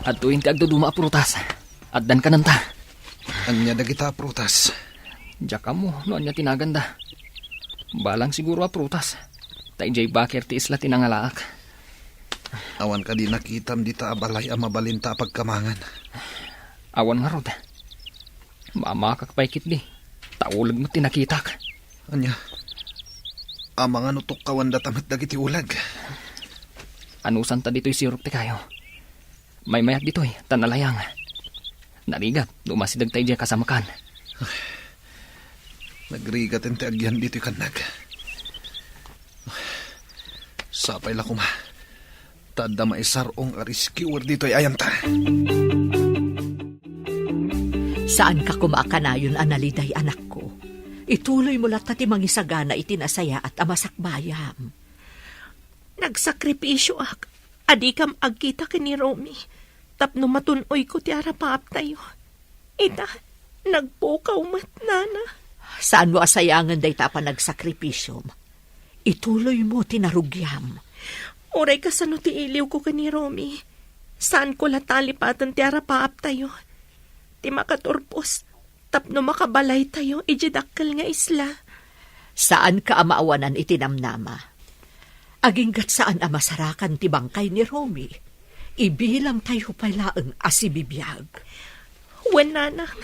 At tuwing ti agduduma a prutas. At dan kananta. Anya dagita prutas. Diyak mo, noon niya tinaganda. Balang siguro a prutas. Taijay bakir ti isla tinangalaak. Awan ka di nakitam di ta abalay ang mabalinta pagkamangan. Awan nga rod. Mamakak paikit di. Taulag mo tinakitak. Anya, ang mga nutok kawan datamat dagiti ulag. Anusan ta dito'y sirup ti kayo. May mayat dito'y tanalayang. Narigat, dumasidag tayo dyan kasamakan. Nagrigat ang tiagyan dito'y kanag. Sapay la kuma. Tada maisarong ariskiwer dito'y ayanta. Saan ka kumaakanayon, analiday anak ko? Ituloy mo lahat ti mangisagana itinasaya at amasakbayam. Nagsakripisyo ak. Adi kam agkita ka ni Romy. Tapno matunoy ko ti arapap tayo. Ita, nagpukaw mat, nana. Saan mo asayangan day tapa nagsakripisyo? Ituloy mo tinarugyam. Oray ka sa no ti iliw ko ka ni Romy. Saan ko latalipatan ti arapaap tayo? Ti makaturpos, tapno makabalay tayo, ijidakkel nga isla. Saan ka amaawanan itinamnama? Aginggat saan amasarakan ti bangkay ni Romy? Ibilang tayo palaang asibibiyag. Wenanang,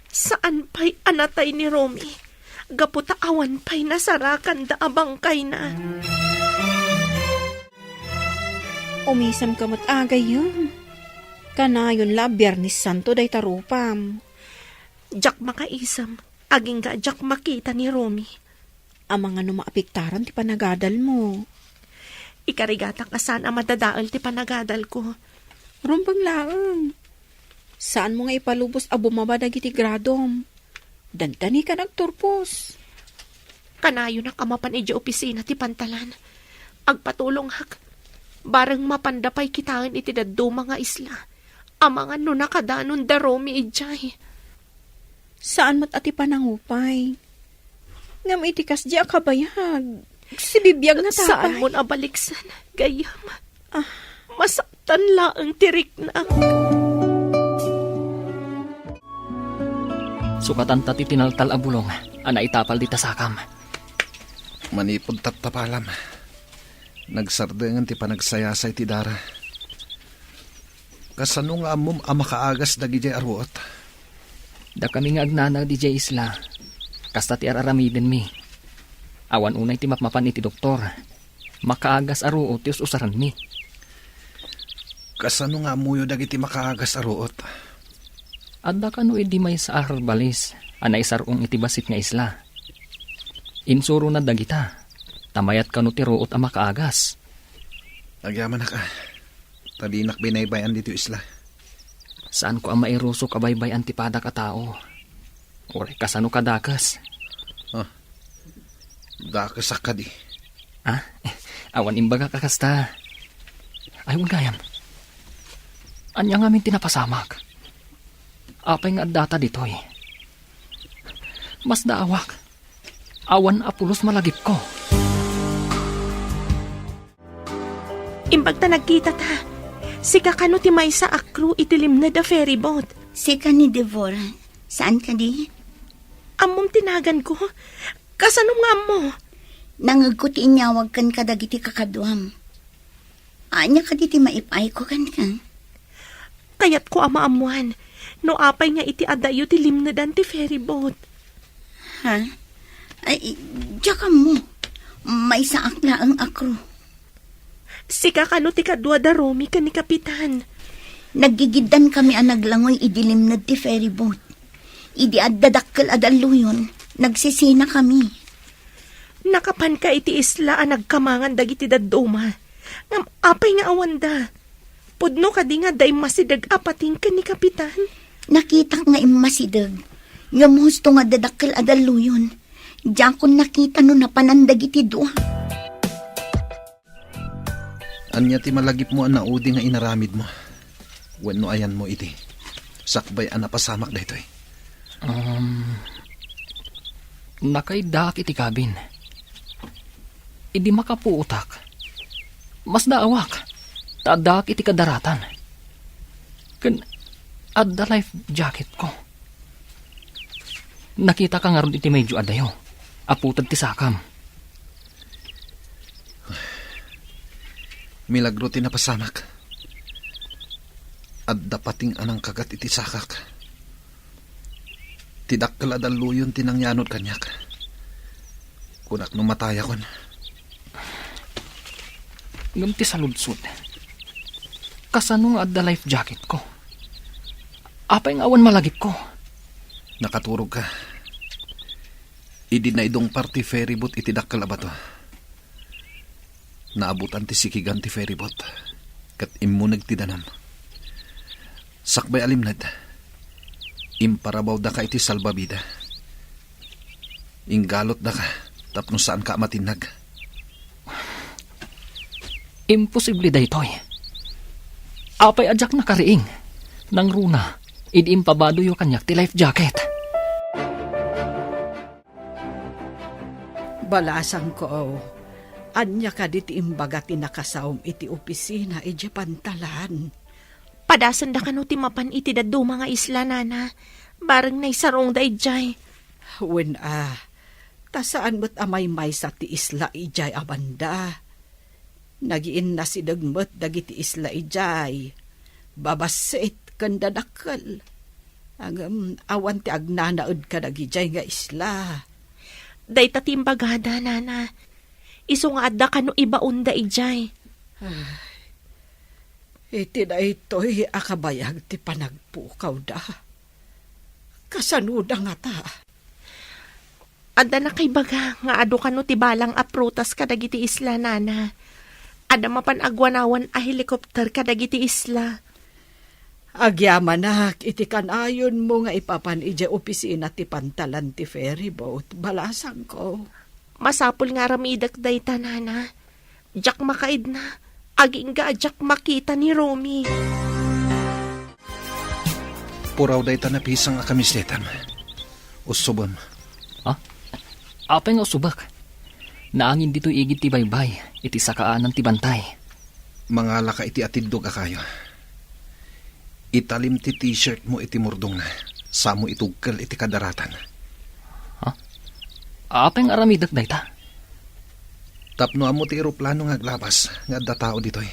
saan pa'y anatay ni Romy? Gaputa awan pa'y nasarakan da abangkay na. Umisam kamot agay yun. Kanayon la, Biyernes Santo day tarupam. Jak makaisam, aging ga jak makita ni Romy. Ang mga numaapiktaran ti panagadal mo. Ikarigatang asan ang madadaal ti panagadal ko. Rumbang laang. Saan mo nga ipalubos a bumaba dagiti gradom? Dantani ka nagturpos. Kanayo na kamapan iji opisina ti pantalan. Agpatulong hak. Barang mapandapay kitaan iti daddo mga isla. Amangan no nakadanon da Romy ijay. Saan mat ati panangupay? Ngam itikas di akabayag. Si bibiyag na tapay. Saan mo nabaliksan? Gayam. Masaktan laang tirik na. Sukatan tati tinaltal a bulong, ana itapal di tasakam. Manipod tapalam. Nagsardengan ti panagsayasay ti dara. Kasano nga amom amakaagas dagi jay arwot. Da kami nga agnanag di jay isla. Kasta ti araramiden mi. Awan unay ti mapmapan iti doktor. Makaagas aruot ti usaran mi. Kasano nga amuyo dagi ti makaagas arwot. Adda kano edi may sa arbalis. Anay sarong iti basit nga isla. Insuro na dagita. Tamayat kano ti ruot a makaagas. Agyaman na ka. Tadinak binaybayan dito isla. Saan ko ang mairuso kabaybay antipada ka tao? Ore kasano kadakas? Dakasak ka di. Awan imbaga kakasta. Ayun gayam. Anya ngamin tinapasamak. Apay nga data ditoy. Mas daawak. Awan apulos malagip ko. Imbag ta nagkita ta. Si kakano ti may sa akru itilim na da ferry boat. Sika ni Devora, saan ka di? Amom tinagan ko. Kasano nga mo? Nangagkuti inyawag kan kadagiti kakaduam. Anya ka di ti maipay ko kan ka? Kayat ko amaamuan. No apay nga iti adayo ti limnadan ti ferry boat. Ha? Ay, diyan mo. May saak na ang akro. Si kakano ti kadwa da Romy ka ni Kapitan. Nagigidan kami ang naglangoy idilim na ti ferry boat. Idi addadakkel adaluyon. Nagsisina kami. Nakapan ka iti isla ang nagkamangan dagiti dadduma. Ngam apay nga awanda. Pudno ka di nga day masidag apating ka ni Kapitan. Nakita nga imasidag. Nga musto nga dadakkel adaluyon. Diyan ko nakita no napanandag iti doa. Anya ti malagip mo ang naudi nga inaramid mo. Wenno ayan mo iti. Sakbay ang napasamak da ito'y. Nakaidak iti kabin. Idi makapuutak. Mas daawak. Tadak iti kadaratan. Kan adda life jacket ko. Nakita ka nga ron iti medyo adayo. Aputad ti sakam. Milagro ti napasamak. At dapating anang kagat iti sakak. Tidakkel adaluyon tinangyanod kanyak. Kunak numataya kon. Ngam ti saludsud. Kasano nga adda life jacket ko? Apay nga awan malagip ko. Nakaturog ka. Idi na idong party ferryboat iti dakkel abato. Naabutan ti sikigan ti ferryboat. Kat immunag ti danam. Sakbay alimnad. Imparabaw da ka iti salbabida. Inggalot da ka. Tapno saan ka matinag. Imposible da ito'y. Apay adyak na kariing. Nang runa, idi impabado yu kanyak ti life jacket. Balasang ko, anya ka diti imbaga ti nakasaom iti opisina iti pantalan. Padasan da kano ti mapan iti daddo mga isla, nana. Bareng na isarong da ijay. Wen tasaan mo't amay may sa ti isla ijay abanda. Nagiin na si dagmet dagiti isla ijay. Babasit kanda dakkel. Ang awan ti agnanaud ka dagijay nga isla. Day tatimbagada, nana. Iso nga adda kano ibaon da ijay. Iti na ito'y akabayag ti panagpukaw da. Kasanuda nga ta. Adda na kay baga nga ado kano ti balang aprutas kadagiti isla, nana. Adda mapan agwanawan a helikopter kadagiti isla. Agyaman nak, iti kanayon mo nga ipapan ija opisina ti pantalan ti ferry boat. Balasang ko. Masapul nga ramidak day ta, nana. Jak makaid na. Aging ga jak makita ni Romy. Puraw day tanapisang akamisletam. Usubam. Apeng usubak. Naangin dito igit ti baybay, iti sakaanan ti bantay. Mga laka iti atiddo ka kayo. Italim ti t-shirt mo iti murdong na. Samo itugkal iti kadaratan. Apeng aramidak day ta. Tapno amo ti eroplano nga aglabas nga adda tao ditoy.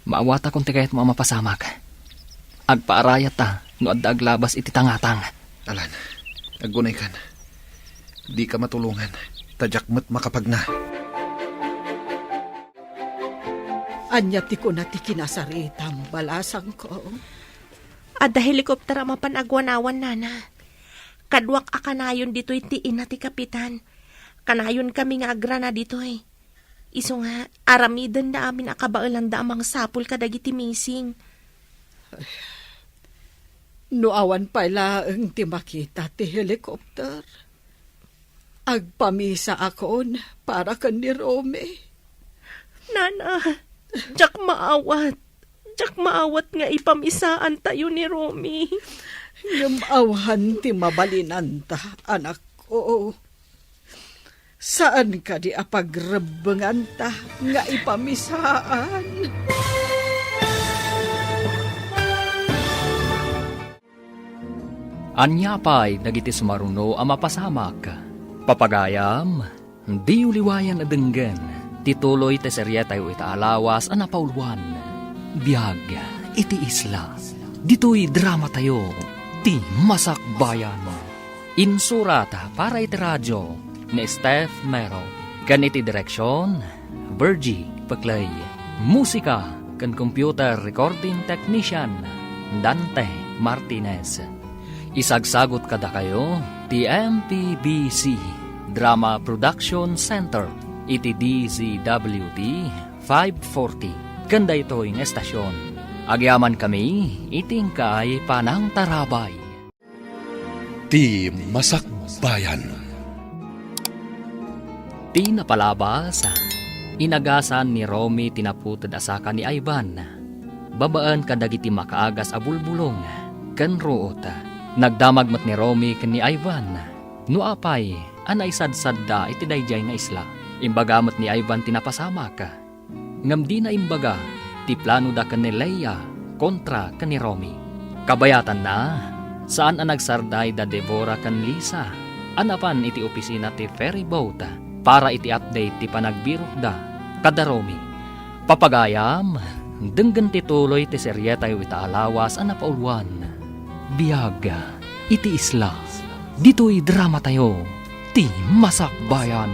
Maawata kung ti kayat mo mapasamak. Agpaarayat ta, no adda aglabas iti tangatang. Alan, agunay kan. Di ka matulungan. Tadyak mo't makapag na. Anya ti ko na ti kinasaritam. Balasang ko. Adda helikopter ang mapan agwanawan, nana. Kadwak akanayon dito'y ti ina ti kapitan. Kanayon kami nga agrana dito'y. Iso nga, aramidan na amin akabailan da amang sapul kadagiti missing. Nuawan pala ang ti makita ti helikopter. Agpamisa akon para kan ni Romy. Nana, jak maawat. Jak maawat nga ipamisaan tayo ni Romy. Ngamawahan ti mabalinanta, anak ko. Saan ka di apagrebengan ta nga ipamisaan? Anya pa'y dagiti sumaruno ang mapasamak. Papagayam, di uliwayan adenggen. Tituloy te serye tayo itaalawas ang napauluan. Biyag, iti isla. Dito'y drama tayo, ti masakbayan. Insurata para iti radyo ni Steph Mero. Kan iti direksyon, Virgie Paclay. Musika kan computer recording technician, Dante Martinez. Isagsagot kada kayo, ti MPBC Drama Production Center, iti DZWT 540. Kanda ito yung estasyon. Agyaman kami, iting kay Panang Tarabay. Ti Masakbayan. Ti napalabas, inagasan ni Romy tinaputad asaka ni Ivan. Babaan kadagiti makaagas abulbulong, kan root. Nagdamag mat ni Romy ken ni Ivan. Nuapay, anay sadsadda iti dayjay nga isla. Imbagamat ni Ivan tinapasamak. Ngam di na imbaga, ti plano da ken ni Leia kontra ken ni Romy. Kabayatan na, saan ang nagsarday da Devora ken Lisa. Anapan iti opisina ti ferry boat para iti update ti panagbirok da kada Romy. Papagayam, denggan ti tuloy ti serye tayo itaalawas ang napauluan. Biyag, iti isla. Dito'y drama tayo, ti masakbayan.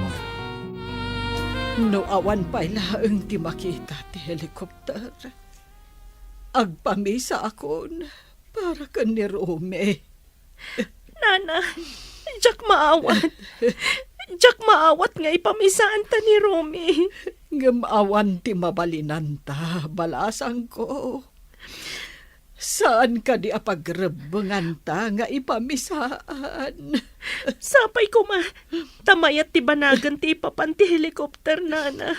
Nuawan pala ang ti makita ti helikopter. Agpamisa akon para kan ni Romy. Nana, jak maawat. Jak maawat nga ipamisaan ta ni Romy. Ngamawan ti mabalinanta, balasang ko. Saan ka di apagrebengan ta nga ipamisaan? Sapay ko ma, tamayat ti banagan ti ipapanti helikopter, nana.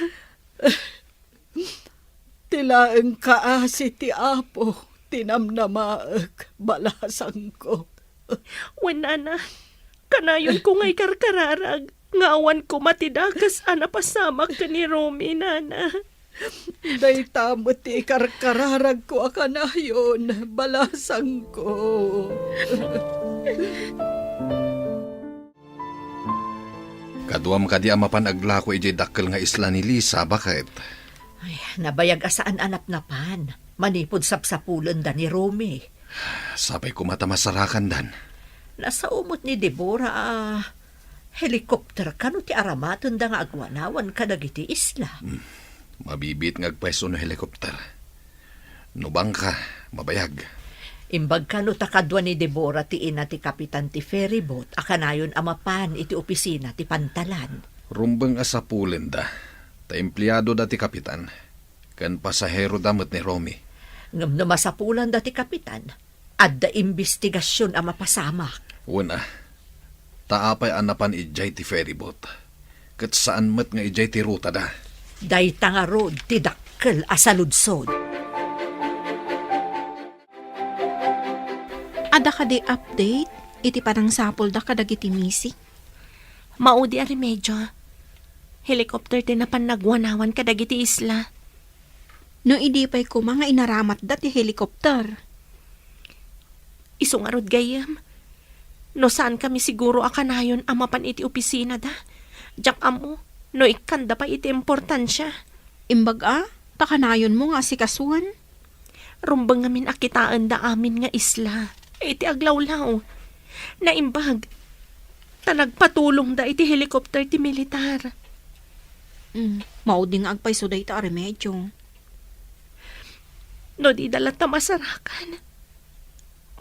Tilaeng kaasi ti apo, tinamnamaag, balasang ko. Wen, nana, kanayon ko nga'y karkararag, ngawan ko matidakas anapasamak ka ni Romy, nana. Day tamot ti karkararag ko akanayon, balasang ko. Kaduam kadi amapan aglako ijay dakkel nga isla ni Lisa, bakit? Ay, nabayag asaan anap-napan. Manipod sapsapulan da ni Romy. Sabay ko mata masarakan dan. Nasa umot ni Deborah, helikopter kano ti aramaton da nga agwanawan kadagiti isla. Mabibit nga agpwesto no helikopter. Nubang ka, mabayag. Imbag kano takadwa ni Deborah ti ina ti kapitan ti ferryboat, akanayon amapan iti opisina ti pantalan. Rumbang asapulen da. Ta empleyado da ti kapitan. Kan pasahero damot ni Romy. Ngam namasapulan da ti kapitan, adda investigasyon ang mapasamak. Una, taapay anapan ijay ti ferryboat. Kat saan mat nga ijay ti ruta da. Day tanga road ti dakkel asaludsod. Ada ka di update, iti parang sapol da kadagiti misi. Maudi ari medyo. Helicopter din na panagwanawan kadagiti isla. No idi pa'y ko mga inaramat da ti helikopter. Isungarod gayam. No saan kami siguro akanayon amapan iti opisina da. Jak amo, no ikanda pa iti importansya. Imbag takanayon mo nga si kasuan. Rumbang ngamin akitaan da amin nga isla. Iti aglawlaw. Naimbag. Tanagpatulong da iti helikopter ti militar. Mauding agpay so da ita remedyo. No di dalat na masarakan.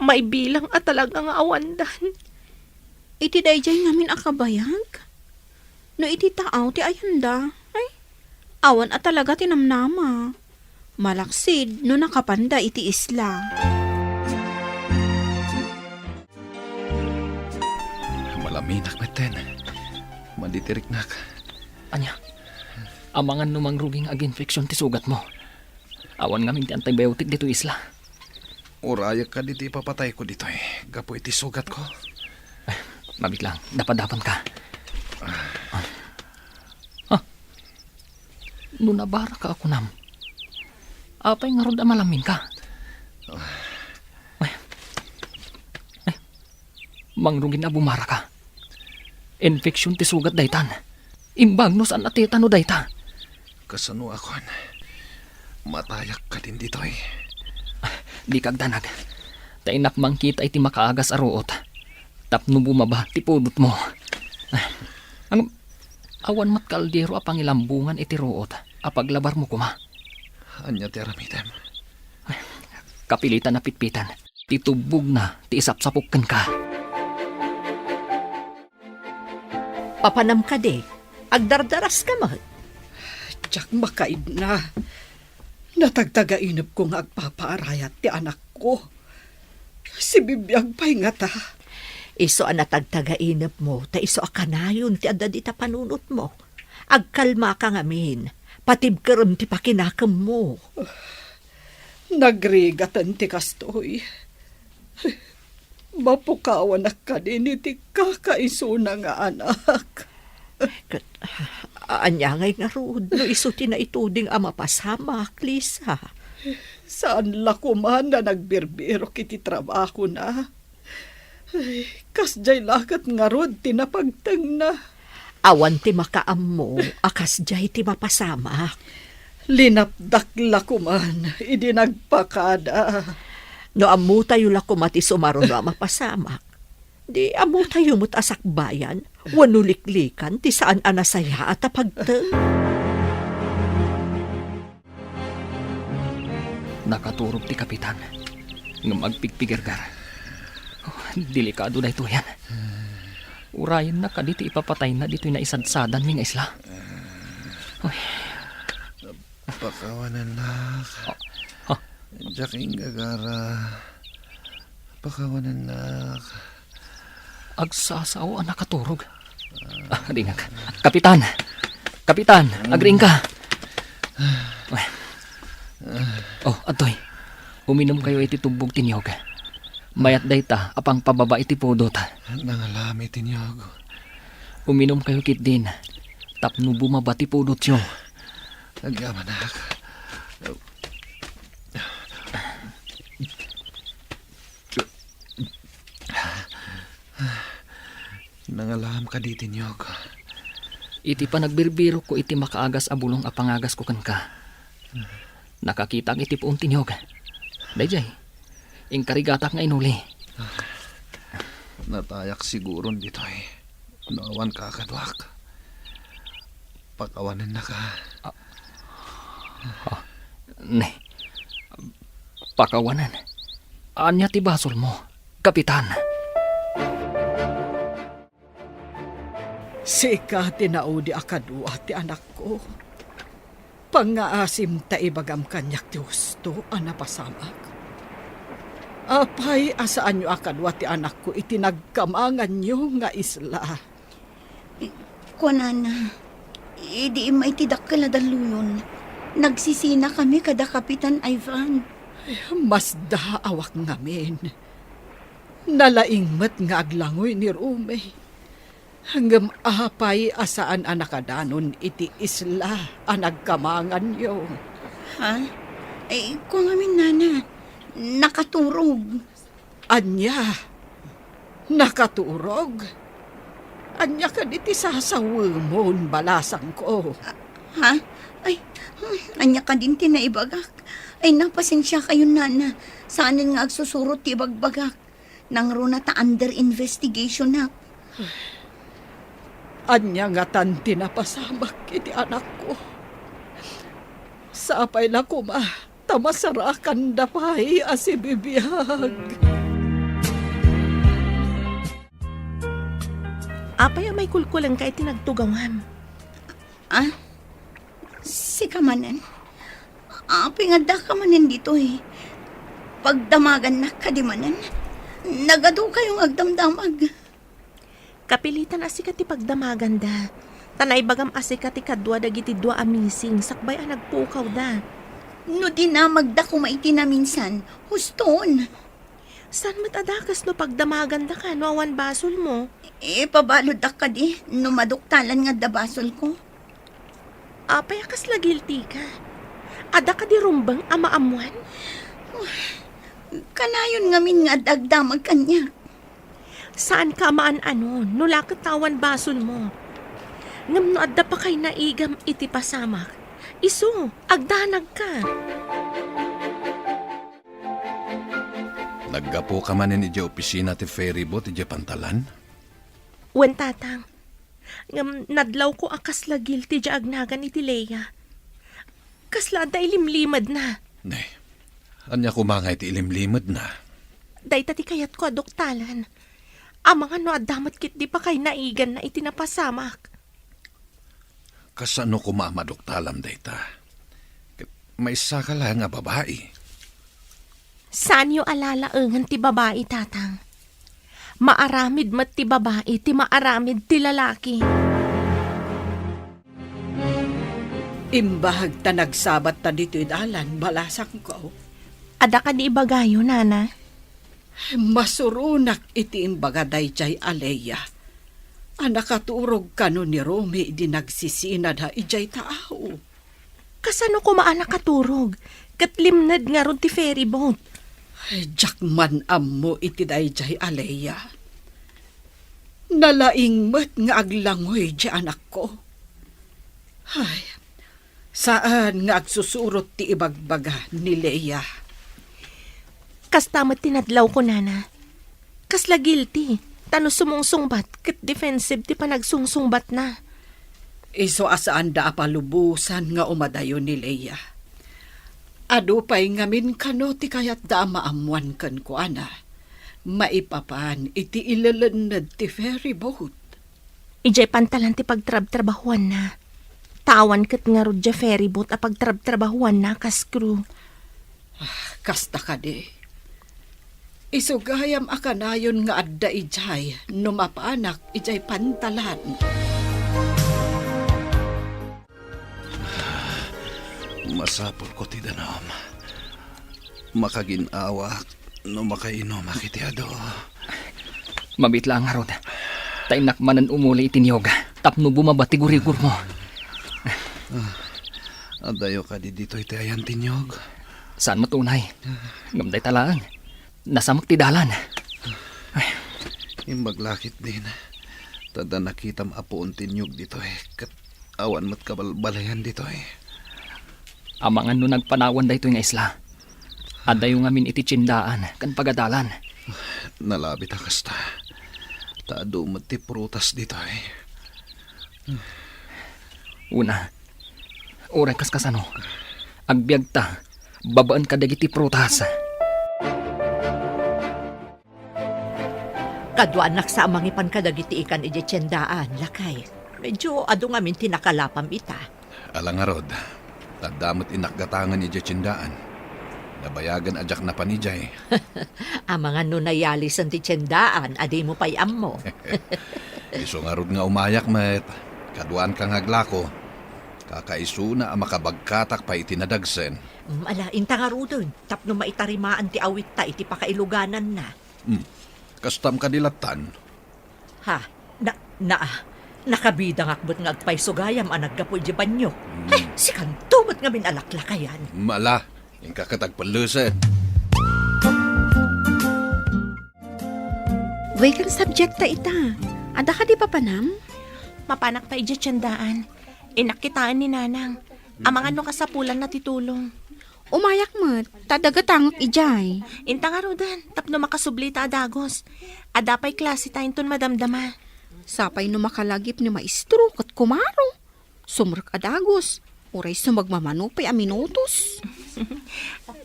May bilang at talagang awandan. Iti dayjay ngamin akabayag. No iti taaw ti ayanda. Ay, awan at talaga tinamnama. Malaksid no nakapanda iti isla. Malaminak meten. Manditiriknak. Anya, amangan numang ruging ag-infeksyon ti sugat mo. Awan nga minti antibiotic dito isla. Uraya ka dito ipapatay ko dito eh. Gapo iti sugat ko. Mabit lang, dapat-dapan ka. Nunabara ka ako nam. Apay nga rod malamin ka. Mangrugin na bumara ka. Infeksyon ti sugat daytan. Imbag no saan natita no dayta. Kasano akon? Matayak ka din dito eh. Di kagdanag. Tainak mangkita iti makaagas aruot. Tapno bumaba ti pudot mo. Ang awan mat kaldero apang ilambungan iti ruot. Apaglabar mo kuma. Anya ti aramitem. Kapilitan na pitpitan. Titubog na ti isapsapukken ka. Papanam ka de, agdardaras ka mat. Diyak makaid na. Natagtagainap ko nga agpapaarayat ti anak ko. Si bibiyag pa'y nga ta. Iso ang natagtagainap mo, ta iso akanayon ti adda di ta panunot mo. Agkalma ka ngamin, patibkaram ti pakinakam mo. Nagrigatan ti kastoy. Mapukawan na ka din iti kakaisuna nga anak. Anyangay nga rod, no iso tinaituding ama pasamak, Lisa. Saan lakuman na nagbirbiro kiti trabaho na? Ay, kasjay lakat nga rod tinapagtang na. Awan ti makaam mo, akas jay ti mapasamak. Linapdak lakuman, idi nagpakada. No amu tayo lakumati sumaro no mapasamak. Di amu tayo mo't asakbayan, wanuliklikan ti saan anasaya at apagtang. Nakaturog ti kapitan. Nga magpigpigirgar. Delikado na ito yan. Urayan na ka dito ipapatay na dito na isadsadan ming isla. Pakawanan nak. Jaking gagara. Pakawanan nak. Agsasaw ang nakaturog. Ringag. Kapitan! Kapitan! Agring ka! Oh, atoy. Uminom kayo iti tubog tinyog. Mayat dayta apang pababa iti pudot. Nangalami tinyog. Uminom kayo kit din. Tapno bumaba ti pudot yo. Agyaman na. Nangalam ka di tinyog. Iti pa nagbirbiro ko iti makaagas abulong apangagas ko kan ka. Nakakita ang iti poong tinyog. Dayjay, ingkarigatak nga inuli. Natayak siguro dito eh. Naawan ka kadwak. Pakawanan na ka. Ne, pakawanan. Anya ti basol mo, kapitan. Sika tinaudi akadwa ti anak ko. Pangaasim ta ibagam kanyak ti husto anapasamak. Apay asaan nyo akadwa ti anak ko itinagkamangan nyo nga isla. Kunana, di maitidakkal na daluyon. Nagsisina kami kada Kapitan Ivan. Mas daawak ngamin. Nalaingmat nga aglangoy ni Rume. Hanggang apay asaan anakadanon iti isla anagkamangan nyo. Ha? Kung amin nana, nakaturog. Anya, nakaturog. Anya ka diti sasawumon balasang ko. Ha? Anya ka din tinaibagak. Napasensya kayo nana. Saanin nga agsusurot ti bagbagak. Nang runa ta under investigation na. Anya nga tan tinapasamak iti anak ko. Sapay na kuma, tamasarakan dapay asibibiyag. Apay may kulkulang ka itinagtugawan. Si kamanan. Pingada kamanan dito eh. Pagdamagan na kadimanan. Nagado kayong agdamdamag. Kapilitan asikat ti pagdamagan da. Tanay bagam asikat ti kadwa dagiti dua amising sakbay ang nagpukaw da. No di na magda kumaiti na minsan. Huston. San matadakas no pagdamagan da ka no awan basol mo? Pabalod ka di. No maduktalan nga dabasol ko. Apay akas la guilty ka. Ada ka di rumbang amaamuan? Kanayon ngamin nga dagdamag kanya. Saan ka maan nula katawan basol mo? Ngam no adda pa kay naigam iti pasamak. Isu, agdanag ka. Naggapo ka man ni opisina ti ferry boat ti pantalan? Wen tatang, ngam nadlaw ko akas la guilty di agnagan iti Leia. Kasla da ilimlimad na. Ne, anya kumangay ti ilimlimad na. Day tati kayat ko adoktalan. Amang ano adamat kit di pa kay naigan na itinapasamak. Kasano kumamadoktalam dayta? May isa ka lang nga babae. Saan yo alalaangan ti babae, tatang? Maaramid mat ti babae, ti maaramid ti lalaki. Imbahag ta nagsabat ta dito'y dalan, balasang ko. Ada ka di ibagayo, nana? Masurunak iti imbaga dayjay aleya. Anakaturog kano ni Romy di nagsisinad ha ijay tao. Kasano ko maanakaturog? Katlimnad nga ron ti ferry boat. Jakman ammo iti dayjay aleya. Nalaingmet nga aglangoy di anak ko. Ay, saan nga agsusurot ti ibagbaga ni Leia? Kastamat tinadlaw ko, nana. Kasla guilty. Tano sumungsungbat, kat defensive ti panagsungsungbat na. Iso asaan da apalubusan nga umadayo ni Leia. Ado pa'y ngamin kano ti kayat da maamuan kan ko, ana. Maipapan iti ilalanad ti ferry boat. Ijay pantalan ti pagtrab-trabahuan na. Tawan kat nga rodya ferry boat a pagtrab-trabahuan na kas crew. Kasta ka di. Isugayam akanayon nga adda ijay, numapanak ijay pantalan. Masapol ko ti danom. Makaginawa no makainom akitiado. Mabitla nga rod. Tainak manan umuli itiniyog. Tapno bumabati gurigur mo. Adayo ka di dito iti ayan tinyog. Saan mo tunay? Gamday talaan. Nasamag ti dalan. Imbaglakit din. Tada nakitam apoon tinyog dito kat awan mat kabalbalayan dito Amangan no nagpanawan da ito nga isla. Adayo ngamin iti tsindaan kan pagadalan. Nalabit kasta. Taado mat ti prutas dito Una, oray kas kasano. Agbiag ta, babaan ka dagiti prutas. Kadwa anak sa amangipan kadagiti ikan iti tiyendaan, lakay. Medyo ado ngamin tinakalapam ita. Alangarod. Tadamot inakgatangan ni Jacindaan. Nabayagan ajak na panijay. Amangan no nayalisan ti tiyendaan, adi mo payam mo. Iso nga rod nga umayak met. Kaduan kang aglako. Kakaiso na ang makabagkatak pa itinadagsen. Ala, inta nga rudon. Tapno maitarimaan ti awit ta iti pakailuganan na. Kastam kadilatan. Ha? Nakabida nga akbot nga agpaysugayam ang naggapoy di banyo. Ay, si kantumot nga minalaklakayan. Mala, yung kakatagpaluset. Way kang subjecta ita. Ada ka di pa panam? Mapanak ta iti tiyandaan. Inakitaan ni Nanang. Amangan no kasapulan na titulong. Umayak mo, tadagatangok ijay. Inta nga rodan, tapno makasubli ta adagos. Adapay klase tayo ton madamdama. Sapay no makalagip ni maestro kat kumaro. Sumrek adagos. Uray sumagmamanupay a minutos.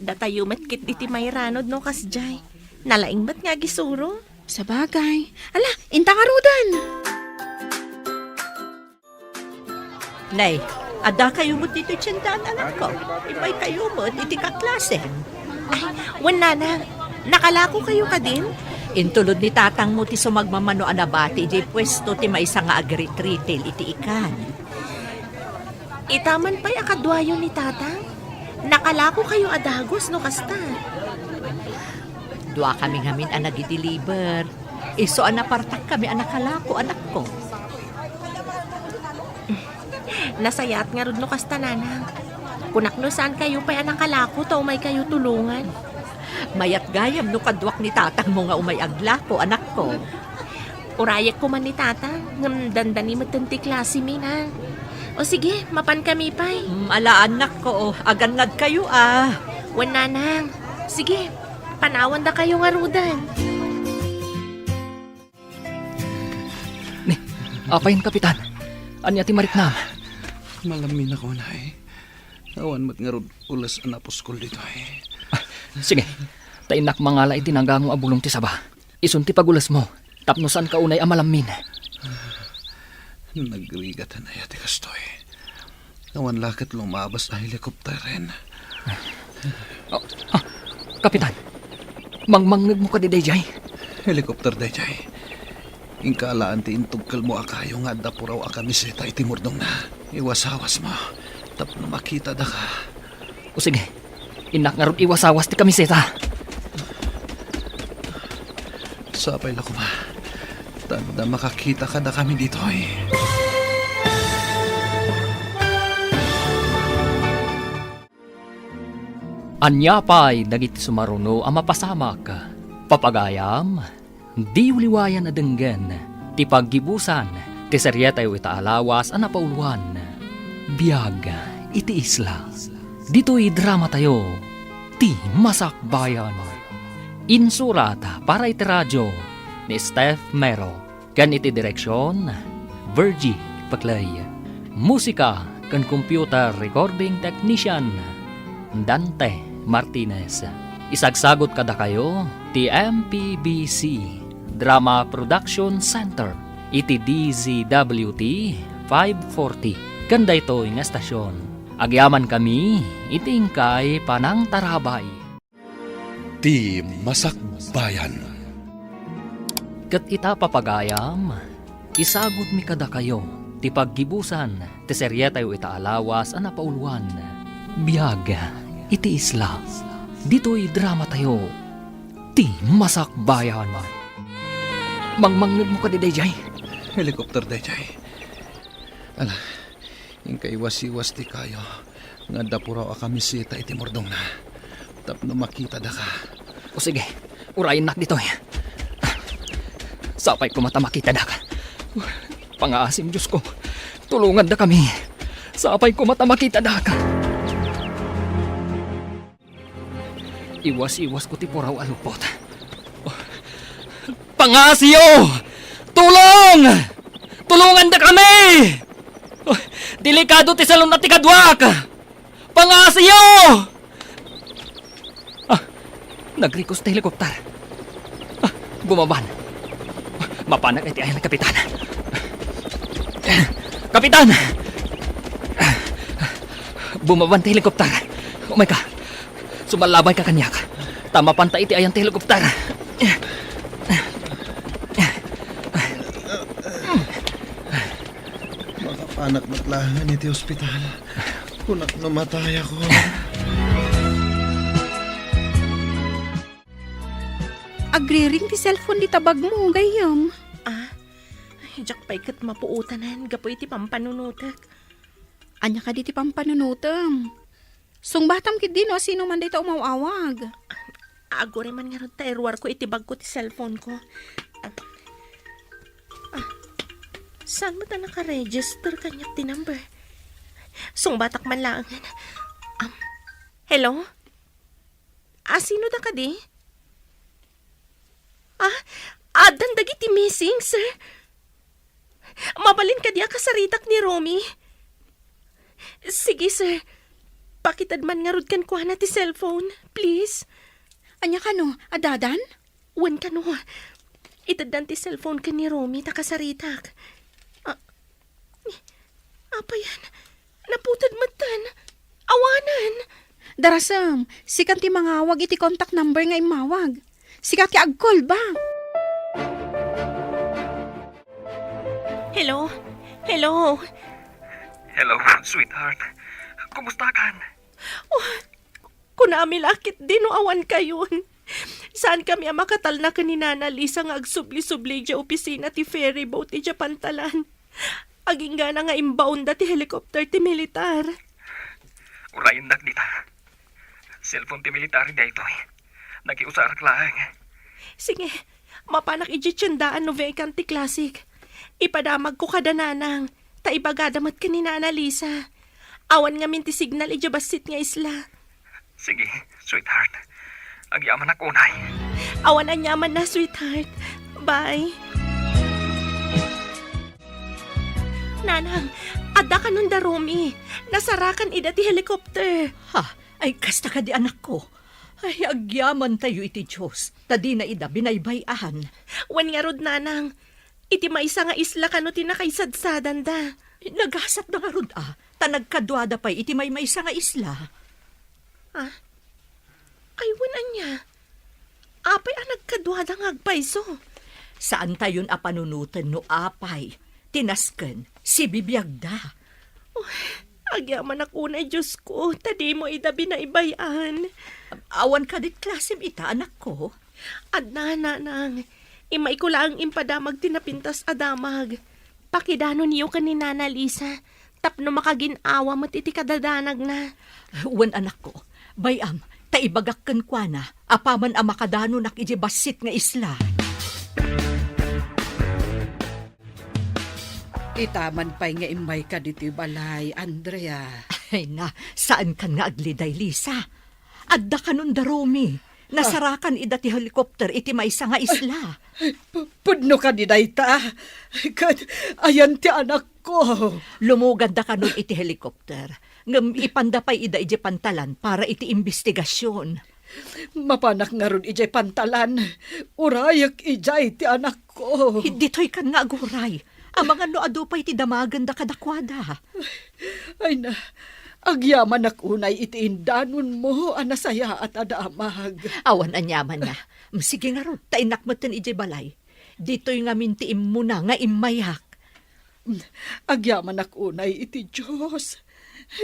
Datayo matkit iti may ranod no kasjay. Nalaing ba't nga gisuro? Sa bagay. Ala, inta nga rodan. Nay, ada kayo mo dito tiyendaan, anak ko. Ibay kayo mo, iti kaklase. Ay, wan Nanang, nakalako kayo ka din? Intulod ni tatang mo ti sumagmamano anabati, di pwesto ti may nga agritritil iti ikan. Itaman pa'y akadwayo ni tatang? Nakalako kayo adagos no kasta. Dua kami ngamin ang nag-deliver. Iso anapartak kami anakalako, anak ko. Nasayat nga rod no kasta Nanang. Kunak no saan kayo pa'y anakalako to may kayo tulungan. Mayat gayam no kadwak ni tatang mo nga umay aglako, anak ko. Urayak ko man ni tatang, ngam dandani matanti klase mi na. O sige, mapan kami pa'y. Ala anak ko, agannad kayo ah. Wan Nanang, sige, panawan da kayo nga rudan. Ni, apayin kapitan. Anya ti mariknam. Malamin ako na Awan mat nga rod ulas anaposkol dito Sige, tainak mangala iti nanggango abulong ti saba. Isun ti pagulas mo. Tapno saan ka unay amalamin. Nagrigatan na yati kastoy. Awan lakit lumabas na helikopter rin. Kapitan, mangmangag mo ka di dayjay. Helikopter dayjay. Ingkaalaan ti intugkal mo akayo nga dapuraw akamiseta iti murdong na. Iwasawas mo. Tapno makita da ka. O sige, inak nga ron iwasawas ti kamiseta. Sapay na kuma. Tanda makakita ka na kami dito Anyapay dagiti sumaruno ang mapasamak. Papagayam, di uliwayan na denggen. Ti paggibusan, ti seryetayo itaalawas ang napauluan. Biyag, iti isla. Dito'y drama tayo. Ti Masakbayan. Insurat para iti radyo ni Steph Mero. Kan iti direksyon, Virgie Paclay. Musika kan computer recording technician, Dante Martinez. Isagsagot kada kayo, ti MPBC Drama Production Center. Iti DZWT 540. Ganda ito yung estasyon. Agyaman kami, itingkay panang tarabay. Ti Masakbayan. Kat ita papagayam, isagot mi kada kayo, ti paggibusan, ti seryetayo itaalawas ang napauluan. Biyag, iti isla, dito'y drama tayo, ti Masakbayan. Mangmangnag mo ka di dayjay. Helikopter dayjay. Ala, yung kaiwas-iwas ti kayo. Nga dapuraw akamisita iti mordong na. Tapno makita da ka. O sige, urayin nak dito. Sapay ko mata makita da ka. Pangaasim Diyos ko, tulungan da kami. Sapay ko mata makita da ka. Iwas-iwas ko ti puraw alupot. Pangasyo! Tulong! Tulungan da kami! Delikado ti salon na ti kadwak! Pangasyo! Nag-request ti helikopter. Bumaban. Mapanag iti ayan na kapitan. Kapitan! Bumaban ti helikopter. Oh my God. Sumalabay ka kanyak. Tama panta iti ayan ti helikopter. Makapanak matlangan iti ospital. Kunak namatay ako. Agri-ring ti cellphone di tabag mo, gayam. Jak pa ikat mapuutanan, gapo iti pampanunutak. Anya ka di ti pampanunutam. Sungbatam kid din, sino man dito umawawag. Agore man nga ron tairwar ko itibag ko ti cellphone ko. Saan mo ta naka-register kanyak ti number? Sungbatak man lang. Hello? Sino da ka di? Adan dagiti missing, sir. Mabalin ka diya kasaritak ni Romy. Sige, sir. Pakitad man nga rod kan kuha na ti cellphone, please. Anya ka no, adadan? Wan ka no. Itadan ti cellphone ka ni Romy, takasaritak. Apa yan? Naputad matan. Awanan. Darasam, sikat ti mangawag iti contact number nga imawag. Sikat ti agkol ba? Hello? Hello? Hello, sweetheart. Kumusta kan? Kunami lakit din o awan kayon. Saan kami ang makatal na kaninana Lisa nga agsubli-subli dya opisina ti ferry boat ti Pantalan. Aging gana nga imbaon da ti helicopter ti militar. Urayin nak dita. Cellphone ti military da ito. Nakiusarak lang. Sige, mapanak ijitsundaan no vacant ti classic. Ipadamag ko kada nanang. Taibagadamat kaninana Lisa. Awan nga min ti signal ijabasit nga isla. Sige, sweetheart. Agyaman ako unay. Awan ang yaman na, sweetheart. Bye. Nanang, adda ka nun da, Romy. Nasarakan ida ti helicopter. Ay, kasta ka di anak ko. Ay, agyaman tayo iti Diyos. Tadi na ida binaybayahan. Wan nga rod, nanang. Iti maisa nga isla kano ti nakaisadsadan da. Nagasat na nga rod Tanagkadwada pa'y iti may isa nga isla. Ay, wanan niya. Apay ang nagkadwada nga agpaiso. Saan tayon panunutan no apay? Tinasken, si bibiyagda. Agyaman ako na, Diyos ko. Tadi mo ida binaybayan. Awan ka dit klasim ita, anak ko. Adna, nanang. Imay ko lang impadamag tinapintas adamag. Pakidano niyo kaninana Lisa. Tapno makaginawa mo't iti kadadanag na. Wan anak ko, bayam, taibagak kan kwa na, apaman ang makadano nakijibasit nga isla. Itaman pa'y nga imay ka dito balay, Andrea. Ay na, saan kan nga agliday, Lisa? Adda ka nun da, Romy. Nasarakan ida ti helicopter iti maysa nga isla. Pudno ka di dayta. Ayan ti anak ko. Lumugad da ka nun iti helicopter. Ngam ipandapay ida iti Pantalan para iti investigasyon. Mapanak nga ron iti Pantalan. Urayak ijay ti anak ko. Dito'y kan nga aguray. Ang mga noado pa iti damagan da kadakwada. Ay na, agyaman akunay iti indanon mo, anasaya at adamag. Awan anyaman na. Sige nga ron, tainak mo tin iti balay. Dito'y nga mintiim mo na nga imayak. Agyaman akunay iti Diyos.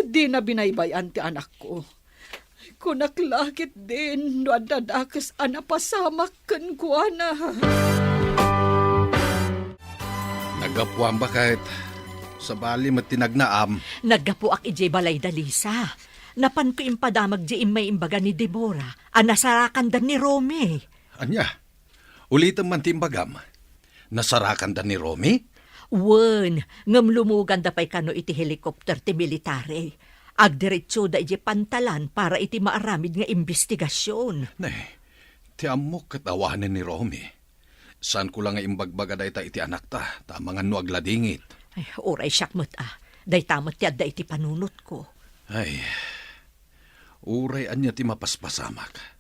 Di na binaybayan ti anak ko. Kunaklakit din, no adadakas anapasamak kan kuana. Nagapuan ba kahit sa bali matinagnaam? Naggapo ak iti balay da, Lisa. Napan ko impadamag di may imbaga ni Deborah, nasarakan dan ni Romy. Anya, ulitan man timbagam. Nasarakan da ni Romy? Wen, ngam lumugan da pa'y kano iti helikopter ti military. Agdiretso da iti pantalan para iti maaramid nga investigasyon. Nay, ti amok katawanan ni Romy. Saan ko lang nga imbagbaga da iti anak ta, tamangan no agladingit. Ay, oray siyak mo't day tamot yad da iti panunot ko. Ay, uray anya ti mapaspasamak.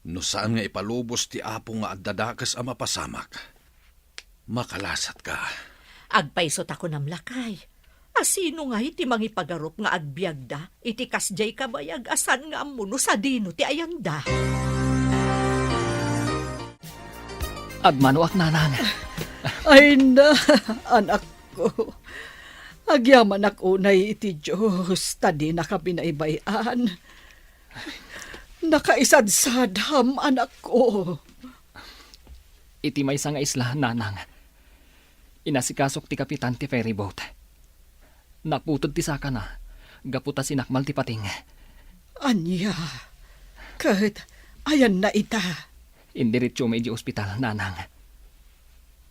No saan nga ipalubos ti apo nga addadakas a mapasamak. Makalasat ka. Agpaisot ako namlakay. Asino nga iti mangipagarup nga agbyag da, iti kasjay kabayag asan nga amuno sa dino ti ayanda. Agmanuak nanang. Ay na, anak ko. Agyaman ako unay iti Diyos, tadi nakabinaybayan. Nakaisadsadham, anak ko. Iti may nga isla, nanang. Inasikasok ti kapitan ti ferry boat. Naputod ti saka na. Gaputa sinakmal ti pating. Anya, kahit ayan na ita. Indiretso may di ospital, nanang.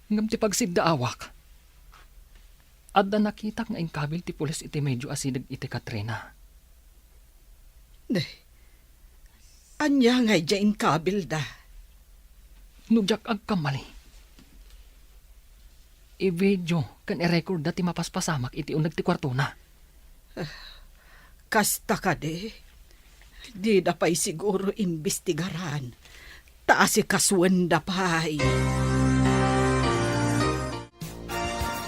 Ngam ti pagsidda awak. Adda nakita nga ingkabil ti pulis iti medyo asinag iti Katrina. Anya nga dyan kabil da. Nujak agkamali. I-video kan i-record dati mapaspasamak iti unag ti kwarto na. Kasta ka de. Di da pa'y siguro imbestigaran. Taasi kaswan da pa'y.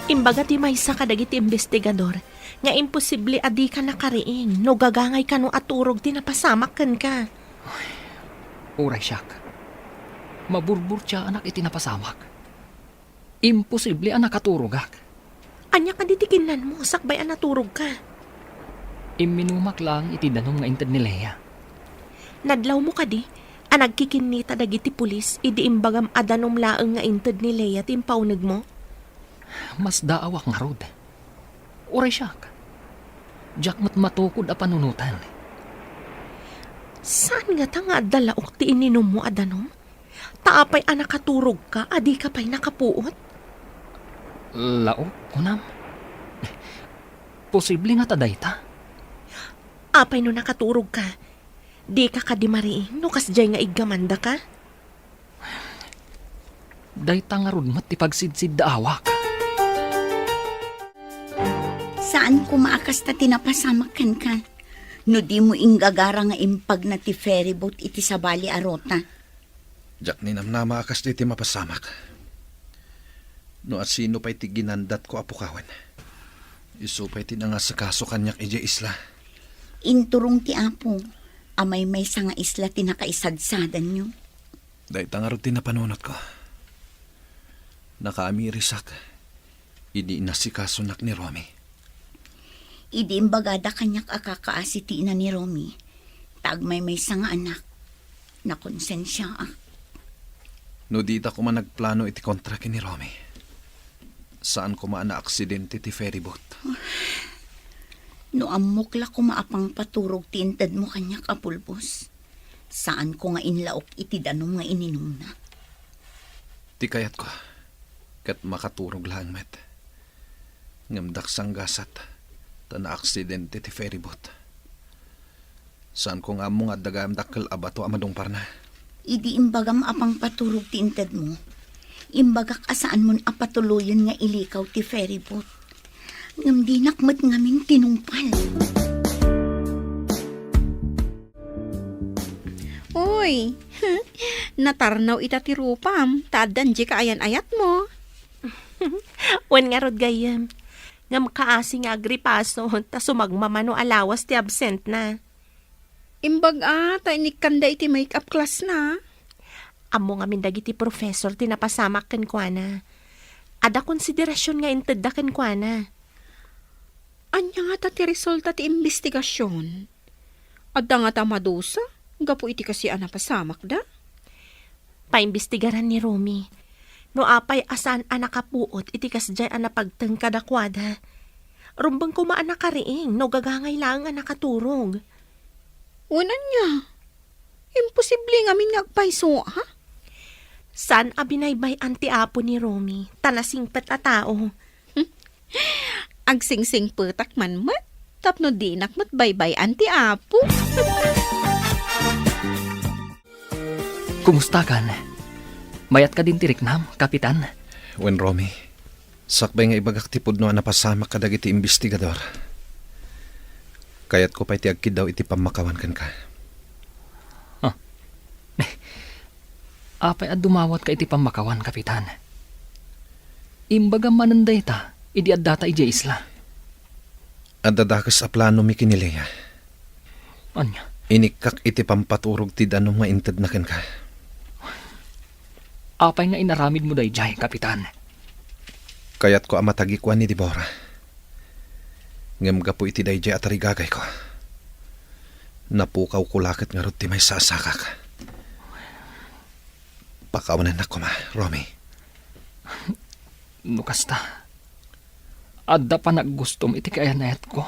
Imbaga ti maysa ka dagiti investigador, nga imposible adi ka nakariing, no gagangay ka no aturog ti napasamak kan ka. Uray siyak. Maburbur siya anak iti napasamak. Imposible ang nakaturugak. Anya ka ditikinan mo, sakbay ang naturog ka. Iminumak lang iti danom nga inted ni Lea. Nadlaw mo ka di, nagkikinita dagiti pulis, idi imbagam adanom laeng nga inted ni Lea timpaunag mo. Mas daawak nga rod. Uray siyak. Diyak mat matukod a panunutan. Saan nga ta nga dalaok ti ininom mo adanom? Taapay nakaturog ka, adi ka pa'y nakapuot? Lao, kunam. Posible nga taday ta. Apay no nakaturog ka, di ka kadimariing, no kasjay nga igamanda ka? Day ta nga rod mat ti pagsidsid da awak. Saan ko maakas ta tinapasamakan ka? No di mo inggagara nga impag na ti ferry boat iti sabali arota. Jak ni namnama akas di ti mapasamak. No at sino pa'y ti ginandat ko apukawan. Isu pa'y ti nga sa kaso kanyak ije isla. Inturong ti apo, amay may sa nga isla tinakaisadsadan nyo. Dahil tangarod ti napanunot ko. Nakaamirisak. Idi nasikaso nak ni Romy. Idi imbagada kanyak akakaasi ti ina ni Romy. Tagmay may sa nga anak. Nakonsensya No dita ko man nagplano iti kontraki ni Romy. Saan ko man na aksidente ti ferry boat? No amukla ko maapang paturog ti inted mo kanyak apulbos. Saan ko nga inlaok iti danom nga ininom na? Ti kayat ko. Kat makaturog lang met. Ngamdak sang gasat. Ta na aksidente ti ferry boat. Saan ko nga mo nga dagam dakkel abato amadong parna? Idi imbagam apang paturog ti inted mo. Imbagak asaan mon apatuloyon nga ilikaw ti ferry boat. Ngam di nakmat ngamin tinumpal. Uy, natarnaw ita ti rupam, taadan di ka ayan-ayat mo. Wan nga rod gayam, ngam kaasi nga agripaso, ta sumagmamano alawas ti absent na. Imbag ta inikanda iti make-up class na. Amo nga dagiti professor tinapasamak ken kuana. Ada konsiderasyon nga inted da ken kuana. Anya nga ta ti resulta ti investigasyon. Adda nga ta madusa, gapo iti kasi pasamak da. Paimbestigaran ni Romy. No apay asan nakapuot iti kasjay napagteng kadakwada. Rumbang kumaan nakariing, no gagangay lang nakatulog. Unan niya. Imposible nga min ngagpaiso, ha? San abinaybay anti apo ni Romy, tanasingpet a tao. Agsingsing petak man mat. Tapno dinak mat baybay anti apo. Kumusta kan? Mayat ka din tiriknam, kapitan. Wen Romy, sakbay nga ibagak tipod no napasama ka dagiti investigador. Kayat ko pa iti agkid daw iti pamakawan kan ka. Apay at dumawat ka iti pamakawan, kapitan. Imbaga mananday ta, idi at data ije isla. At dadakas a plano mi kinilaya. Anya? Inikak iti pampaturog ti danong maintad na kan ka. Apay nga inaramid mo day jay, kapitan. Kayat ko amatagikwan ni Deborah. Ngam gapo iti day jay at arigagay ko. Napukaw kulakit nga rot ti may sasakak. Pakawanan na ko ma, Romy. Nukasta. Adda pa naggustom iti kayanayat ko.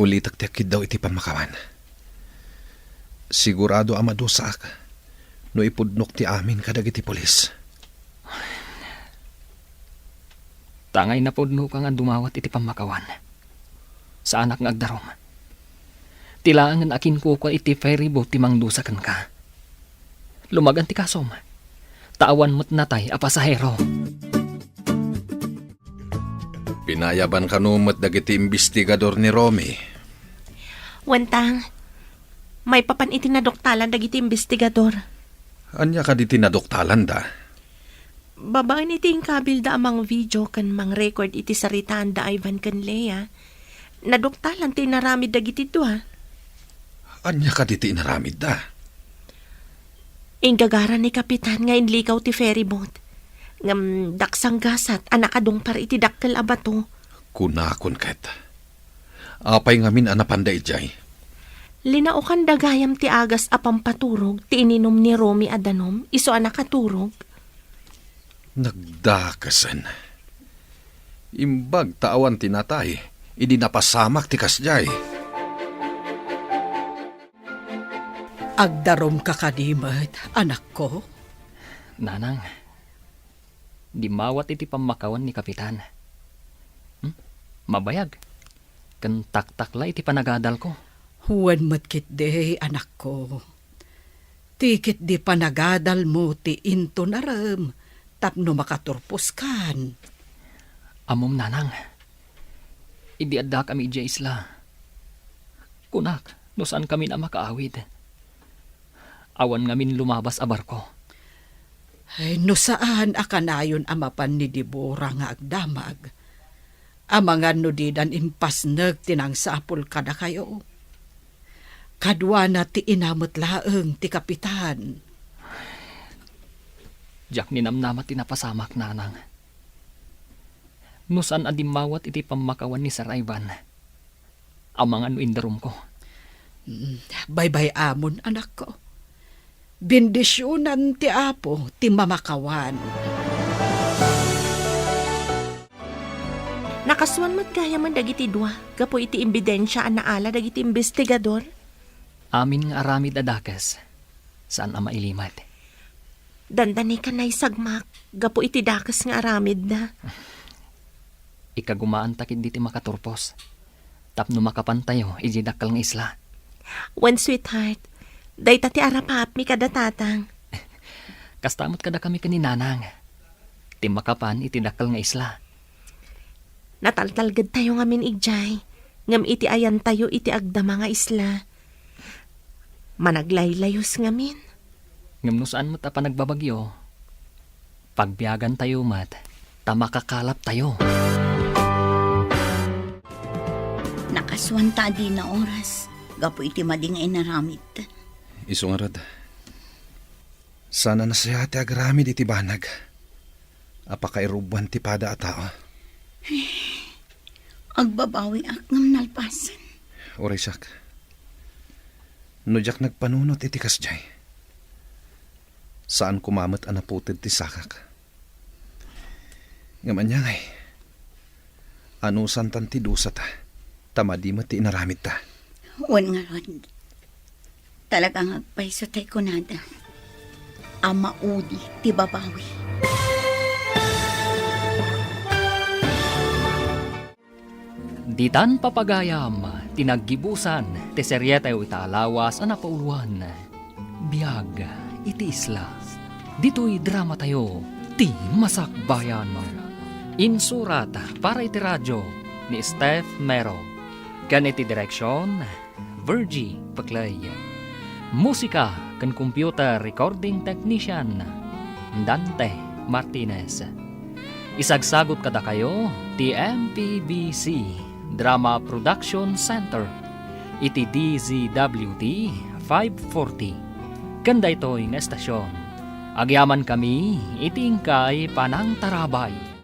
Ulitak ti akid daw iti pamakawan. Sigurado amadusak no ipudnok ti amin kadag iti polis. Tangay na podno ka nga dumawat iti pamakawan. Sa anak nga agdarom. Tilaangan akin ko iti ferry boat ti mangdusakan ka. Lumagan ti kasom. Tawan mo't natay a pasahero. Pinayaban ka numot dagiti investigador ni Romy. Wantang, may papan iti nadoktalan dagiti investigador. Anya ka di tinadoktalan da? Babaan iti kabil da amang video kan mang record iti saritaan da Ivan kan Lea. Nadoktalan ti naramid dagiti dua. Anya ka di tinaramid da? Ingagara ni Kapitan nga inlikaw ti ferry boat. Ngam daksang gasat anak adong par iti dakkel abato. Kunakon ket. Apay ngamin anapanday jay. Linaukan dagayam ti agas apang paturog ti ininom ni Romy adanom iso anak katurog. Nagdakasan. Imbag taawan tinatay. Idi napasamak ti kasjay. Agdarom ka kadimat, anak ko. Nanang, di mawat iti pamakawan ni kapitan. Mabayag. Kan taktakla iti panagadal ko. Huwan matkit de, anak ko. Tikit di panagadal mo ti into naram, tapno makaturpos kan. Amom nanang, idi adda kami ija isla. Kunak, no saan kami na makaawid. Awan ngamin lumabas a barko. Ay, no saan akanayon amapan ni Deborah nga agdamag. Amangan no didan impasnag tinang sapul kada kayo. Kadwa na ti inamot laeng ti kapitan. Jak ninamnamat tinapasamak nanang. No saan adimawat iti pamakawan ni Sir Ivan. Amangan no indarum ko. Bye-bye amon, anak ko. Bendisyonan ti apo ti mamakawan. Nakaswan mat kaya man dagiti dua. Gapo iti imbidensya an naala dagiti investigador. Amin nga aramid adakas. Saan ama ilimat? Dandani ka na'y sagmak. Gapo iti dakas nga aramid na. Ikagumaan takid diti makaturpos. Tapno makapantayo, ijidakal nga isla. When sweetheart, day tati arapap mi kada tatang. Kastamot kada kami kaninanang. Ti makapan iti dakal nga isla. Nataltalgad tayo ngamin igjay. Ngam iti ayan tayo iti agdama nga isla. Managlaylayos ngamin. Ngam no saan mo ta pa nagbabagyo. Pagbiyagan tayo mat, tamakakalap tayo. Nakaswanta di na oras. Gapo iti mading ay naramit. Isungarad. Sana nasayate agramid iti banag. Apakairubuan ti pada a tao. Agbabawi ak ngam nalpasan. Oray sak. No jak nagpanunot iti kasjay. Saan kumamot anaputid ti sakak. Ngaman niya ngay. Anusan tan ti dusa ta. Tamadi mo ti inaramid ta. Wan nga ron. Talagang agpaiso tay kunada. Ama udi ti babawi. Ditan papagayam, tinaggibusan, ti serye tayo italawas, napauluan. Biyag, iti isla. Dito'y drama tayo, ti masakbayan. Insurat para iti radyo ni Steph Mero. Kan iti direksyon, Virgie Paclay. Musika kan computer recording technician, Dante Martinez. Isagsagot kada kayo, ti MPBC Drama Production Center, iti DZWT 540. Kanda ito'y nga estasyon. Agyaman kami, itingkay panang tarabay.